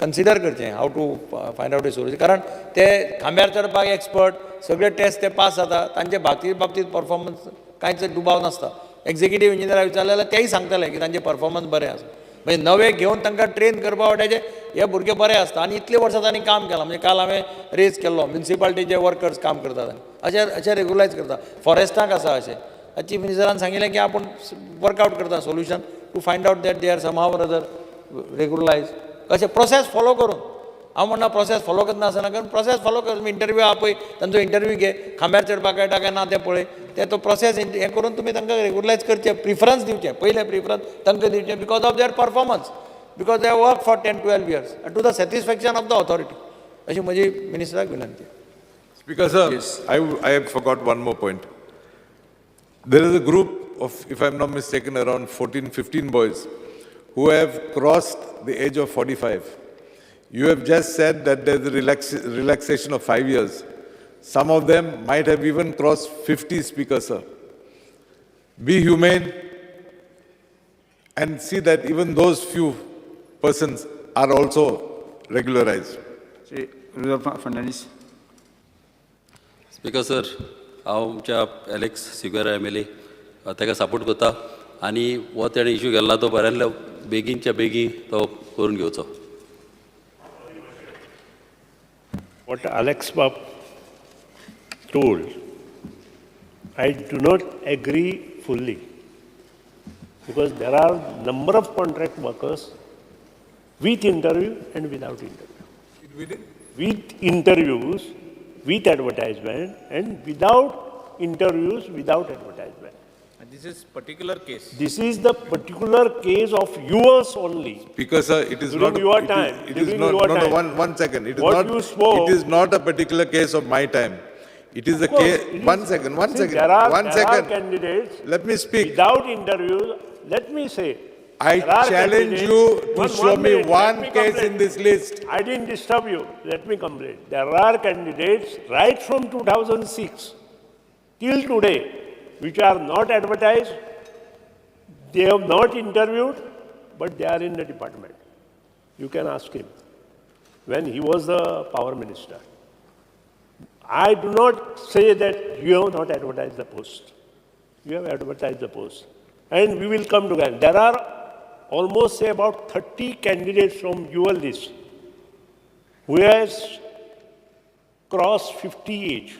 कन्सिडर करचें how to find out a solution कारण ते खांब्यार चडपाक एक्सपर्ट सगळे टेस्ट ते पास जाता तांचे बाबतींत परफॉर्मन्स कांयच दुबाव नासता. एक्झिक्युटीव इंजिनियराक विचारलें जाल्यार तेय सांगतले की तांचे परफॉर्मन्स बरें आसा. म्हणजे नवे घेवन तांकां ट्रेन करपा वाट्याचे हे भुरगे बरे आसता आनी इतले वर्सां तांणी काम केलां. म्हणजे काल हांवें रेज केल्लो म्युनिसिपालिटीचे वर्कर्स काम करतात अशें रेगुलायज करता. फॉरेस्टाक आसा अशें चीफ मिनिस्टरान सांगिल्लें की आपूण वर्कआउट करता solution to find out that they are somehow or other regularise अशें प्रोसेस फॉलो करून. हांव म्हणना प्रोसेस फॉलो करना आसना कारण प्रोसेस फॉलो कर. तुमी इंटरव्यू आहा पळय तांचो इंटरव्यू घे खांब्यार चडपाक कळटा काय ना तें पळय ते तो प्रोसेस हें करून तुमी तांकां रेगुलरायज करचें प्रिफरन्स दिवचें पयलें प्रिफरन्स तांकां दिवचें because of their performance because they work for 10-12 years to the satisfaction of the authority अशी म्हजी मिनिस्टराक विनंती. Speaker, sir, yes. I forgot one more point. There is a group of, if I'm not mistaken, around 14-15 boys who have crossed the age of 45. You have just said that there's a relaxation of 5 years. Some of them might have even crossed 50, Speaker, sir. Be humane and see that even those few persons are also regularized. Speaker sir हांव आमच्या Alex सिग्वेरा MLA ताका support करता आनी हो तेणें issue केला तो बऱ्यातल्या बेगीनच्या बेगीन तो करून घेवचो. What Alex Bob told, I do not agree fully because there are number of contract workers with interview and without interview. With interviews, with advertisement, and without interviews, without advertisement. And this is particular case. This is the particular case of yours only. Because, sir, it is during not your time. It is not. No, one second. It is what not. You spoke, it is not a particular case of my time. It is a case. One second. There are candidates. Let me speak. Without interviews, let me say. I challenge you to show me one case in this list. I didn't disturb you. Let me complete. There are candidates right from 2006 till today which are not advertised. They have not interviewed, but they are in the department. You can ask him when he was the power minister. I do not say that you have not advertised the post. You have advertised the post. And we will come together. There are almost say about 30 candidates from your list who has crossed 50 age.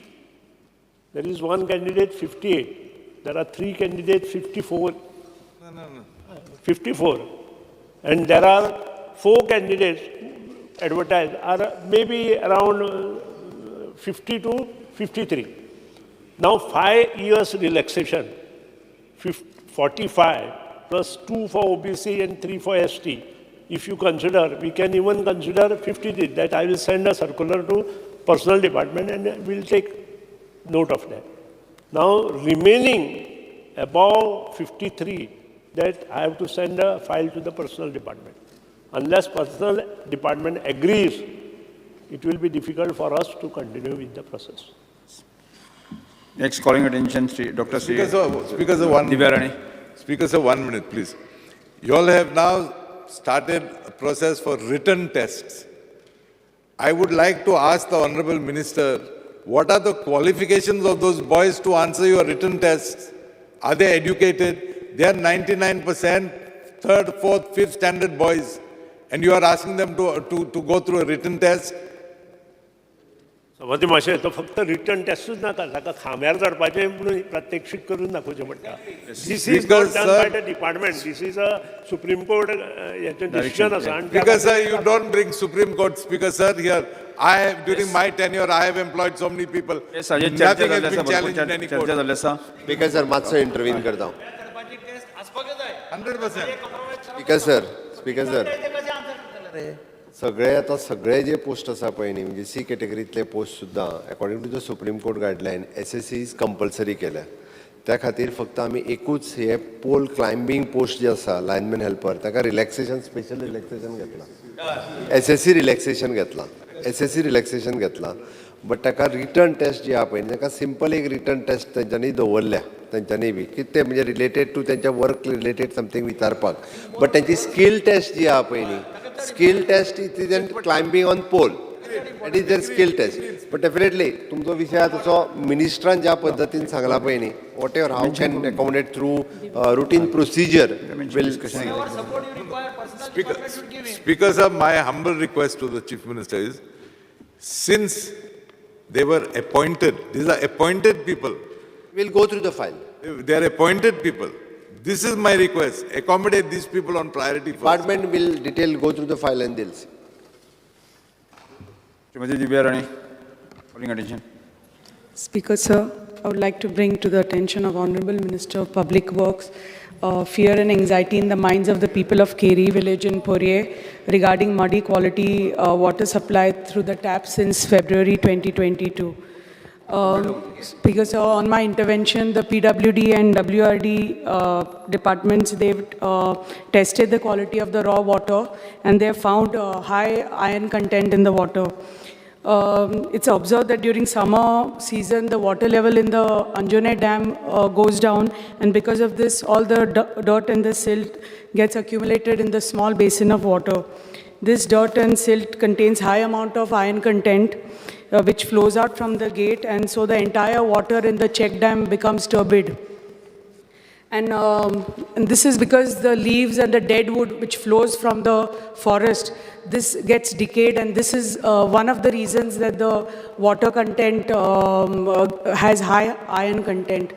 There is one candidate 58. There are 3 candidates 54. 54. And there are 4 candidates advertised are maybe around 50 to 53. Now 5 years relaxation, 45 plus 2 for OBC and 3 for ST. If you consider, we can even consider 50, that I will send a circular to personal department and we'll take note of that. Now remaining above 53, that I have to send a file to the personal department. Unless personal department agrees, it will be difficult for us to continue with the process. Next, calling attention, Dr. Speaker, sir, 1 minute. Speaker, sir, 1 minute, please. You all have now started a process for written tests. I would like to ask the Honorable Minister what are the qualifications of those boys to answer your written tests? Are they educated? They are 99% third, fourth, fifth standard boys. And you are asking them to go through a written test? समज मातशें तो फक्त return टेस्टूच नाका ताका खांब्यार चडपाचें म्हणून प्रात्यक्षीक करून दाखोवचें पडटा this is not done by the department this is a supreme court हेचें डिसिजन आसा आनी Speaker sir, you don't bring Supreme Court. Speaker sir, here, during my tenure, I have employed so many people. Nothing has been challenged in any court. Speaker sir मातसो intervene करता 100%. Speaker sir सगळे आतां सगळे जे post आसा पळय न्ही म्हणजे C कॅटेगरींतले पोस्ट सुद्दां according to the supreme court guideline SSC is compulsory केल्या त्या खातीर फक्त आमी एकूच हे पोल क्लायंबिंग पोस्ट जे आसा लायनमॅन हेल्पर ताका रिलॅक्सेशन स्पेशल रिलॅक्सेशन घेतला SSC रिलॅक्सेशन घेतला बट ताका रिटर्न टेस्ट जी आहा पळय ताका सिंपल एक रिटर्न टेस्ट तेंच्यांनी दवरल्या तेंच्यांनी बी कितें तें म्हणजे रिलेटेड टू तेंच्या वर्क रिलेटेड समथींग विचारपाक बट तेंची स्कील टेस्ट जी आहा पळय न्ही skill test is climbing on pole that is their skill test but definitely तुमचो विशय तसो मिनिस्ट्रान ज्या पद्दतीन सांगला पळय न्ही whatever how can accommodate through routine procedure will Speaker sir, my humble request to the Chief Minister is, since they were appointed, these are appointed people. We'll go through the file. They are appointed people. This is my request. Accommodate these people on priority first. Department will go through the file and they'll see. Srimati Divya Rani, calling attention. Speaker, sir, I would like to bring to the attention of Honorable Minister of Public Works fear and anxiety in the minds of the people of Keri village in Porye regarding muddy quality water supply through the tap since February 2022. Because on my intervention, the PWD and WRD departments, they've tested the quality of the raw water and they have found high iron content in the water. It's observed that during summer season, the water level in the Anjane Dam goes down, and because of this, all the dirt and the silt gets accumulated in the small basin of water. This dirt and silt contains high amount of iron content, which flows out from the gate, and so the entire water in the check dam becomes turbid. And this is because the leaves and the dead wood which flows from the forest, this gets decayed, and this is one of the reasons that the water content has high iron content.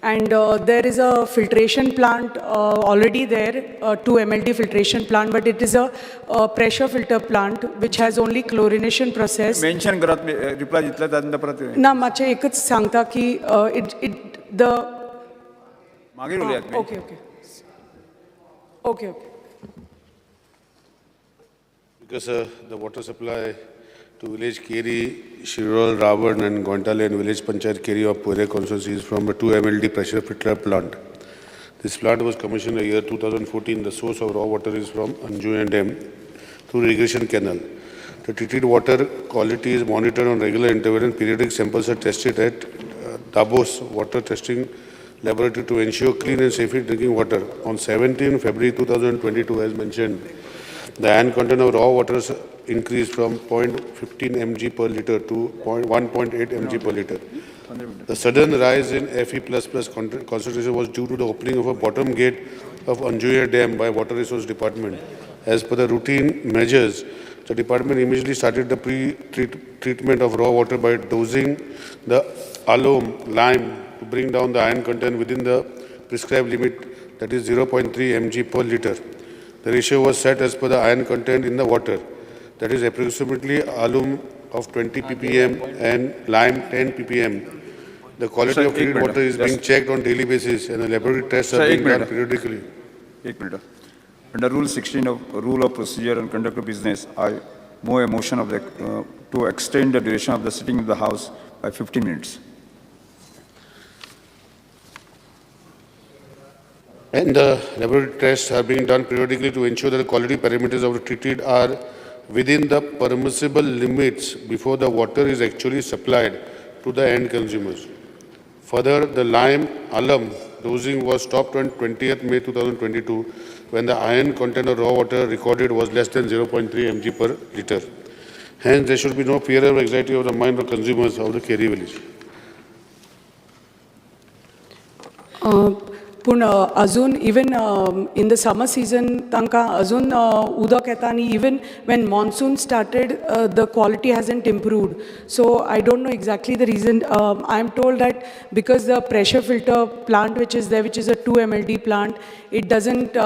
And there is a filtration plant already there, 2 MLD filtration plant, but it is a pressure filter plant which has only chlorination process. Mention करत reply दितले त्यानंतर परत ना माचे एकच सांगता की the मागीर उलयात Okay. Because the water supply to village Keri, Shirol, Ravan and Gontale and village Panchayat Keri of Pure constituency is from a 2 MLD pressure filter plant. This plant was commissioned in the year 2014. The source of raw water is from Anjuyan Dam through irrigation canal. The treated water quality is monitored on regular interval and periodic samples are tested at Davos Water Testing Laboratory to ensure clean and safe drinking water. On 17 February 2022, as mentioned, the iron content of raw water increased from 0.15 mg per liter to 1.8 mg per liter. The sudden rise in Fe++ concentration was due to the opening of a bottom gate of Anjuya Dam by Water Resource Department. As per the routine measures, the department immediately started the pre-treatment of raw water by dosing the alum lime to bring down the iron content within the prescribed limit, that is 0.3 mg per liter. The ratio was set as per the iron content in the water, that is approximately alum of 20 ppm and lime 10 ppm. The quality of treated water is being checked on daily basis and the laboratory tests are being done periodically. Under Rule 16 of Rule of Procedure and Conduct of Business, I move a motion of to extend the duration of the sitting of the House by 15 minutes. And the laboratory tests are being done periodically to ensure that the quality parameters of the treated are within the permissible limits before the water is actually supplied to the end consumers. Further, the lime alum dosing was stopped on 20th May 2022 when the iron content of raw water recorded was less than 0.3 mg per liter. Hence, there should be no fear or anxiety of the mind of consumers of the Keri village. पूण अजून even in the summer season तांकां अजून उदक येता आनी even when monsoon started the quality हॅजंट improved so I don't know exactly the region I am told that because the pressure filter plant which is there which is a 2 MLD plant it doesn't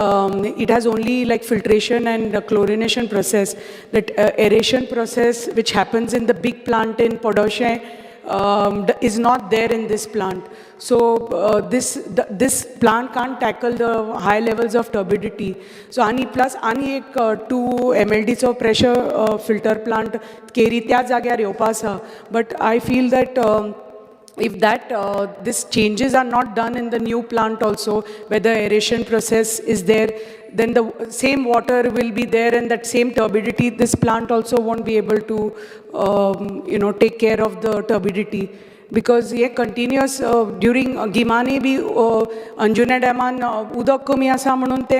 it has only like filtration and chlorination process that aeration process which happens in the big plant in Podoshe is not there in this plant. So this plant can't tackle the high levels of turbidity. So ani plus ani ek 2 MLD so pressure filter plant Keri त्या जाग्यार येवपा आसा. But I feel that if that these changes are not done in the new plant also, where the aeration process is there, then the same water will be there and that same turbidity, this plant also won't be able to, take care of the turbidity. Because हे continuous during गिमानी बी अंजुना डॅमान उदक कमी आसा म्हणून ते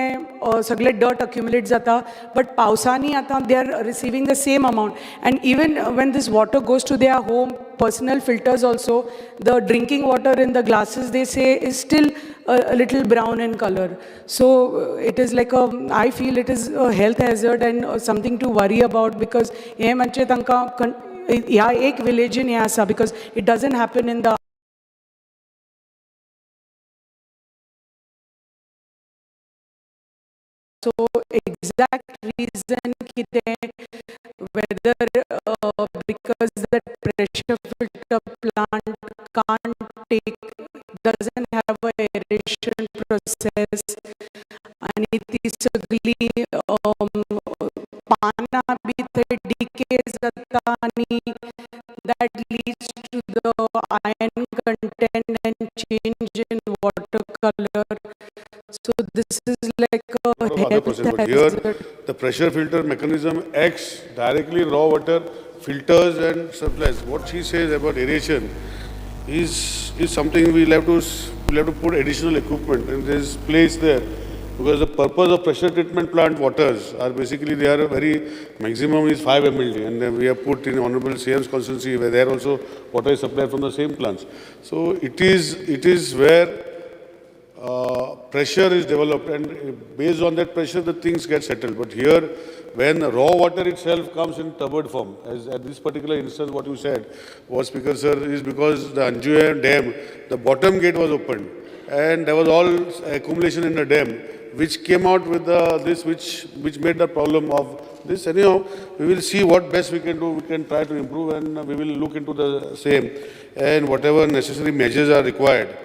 सगळे डर्ट अक्युमुलेट जाता बट पावसांनी आतां they are receiving the same amount and even when this water goes to their home personal filters also the drinking water in the glasses they say is still a little brown in color. So it is like I feel it is a health hazard and something to worry about because हे म्हणजे तांकां ह्या एक विलेजीन हें आसा because it doesn't happen in the so exact reason कितें whether because that pressure filter plant doesn't have a aeration process आणि ती सगळी पानां बी थंय डिके जाता आनी that leads to the iron content and change in water color. So this is like a health hazard. Here, the pressure filter mechanism acts directly raw water, filters and supplies. What she says about aeration is something we'll have to put additional equipment and there is place there. Because the purpose of pressure treatment plant waters are basically they are a very maximum is 5 MLD and then we have put in Honorable CM's constituency where there also water is supplied from the same plants. So it is where pressure is developed and based on that pressure the things get settled. But here when raw water itself comes in turbid form, as at this particular instance what you said was Speaker sir is because the Anjuya dam, the bottom gate was opened and there was all accumulation in the dam which came out with this which made the problem of this. Anyhow, we will see what best we can do. We can try to improve and we will look into the same and whatever necessary measures are required.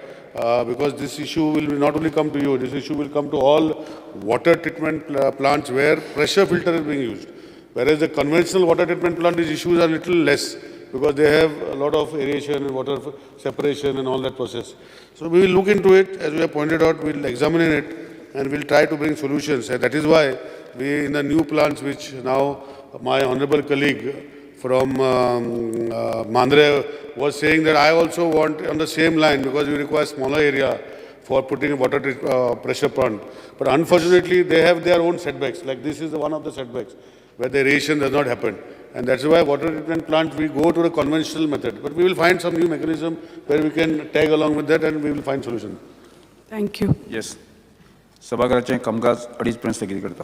Because this issue will not only come to you, this issue will come to all water treatment plants where pressure filter is being used. Whereas the conventional water treatment plant, these issues are little less because they have a lot of aeration and water separation and all that process. So we will look into it, as we have pointed out, we will examine it and we will try to bring solutions. And that is why we, in the new plants, which now my honorable colleague from Mandre was saying that I also want on the same line because we require smaller area for putting a water pressure plant. But unfortunately, they have their own setbacks. Like this is one of the setbacks where the aeration does not happen. And that's why water treatment plant, we go to the conventional method. But we will find some new mechanism where we can tag along with that and we will find solution. Thank you. Yes. सभागृहाचे कामकाज 2:30 पर्यंत स्थगित करता.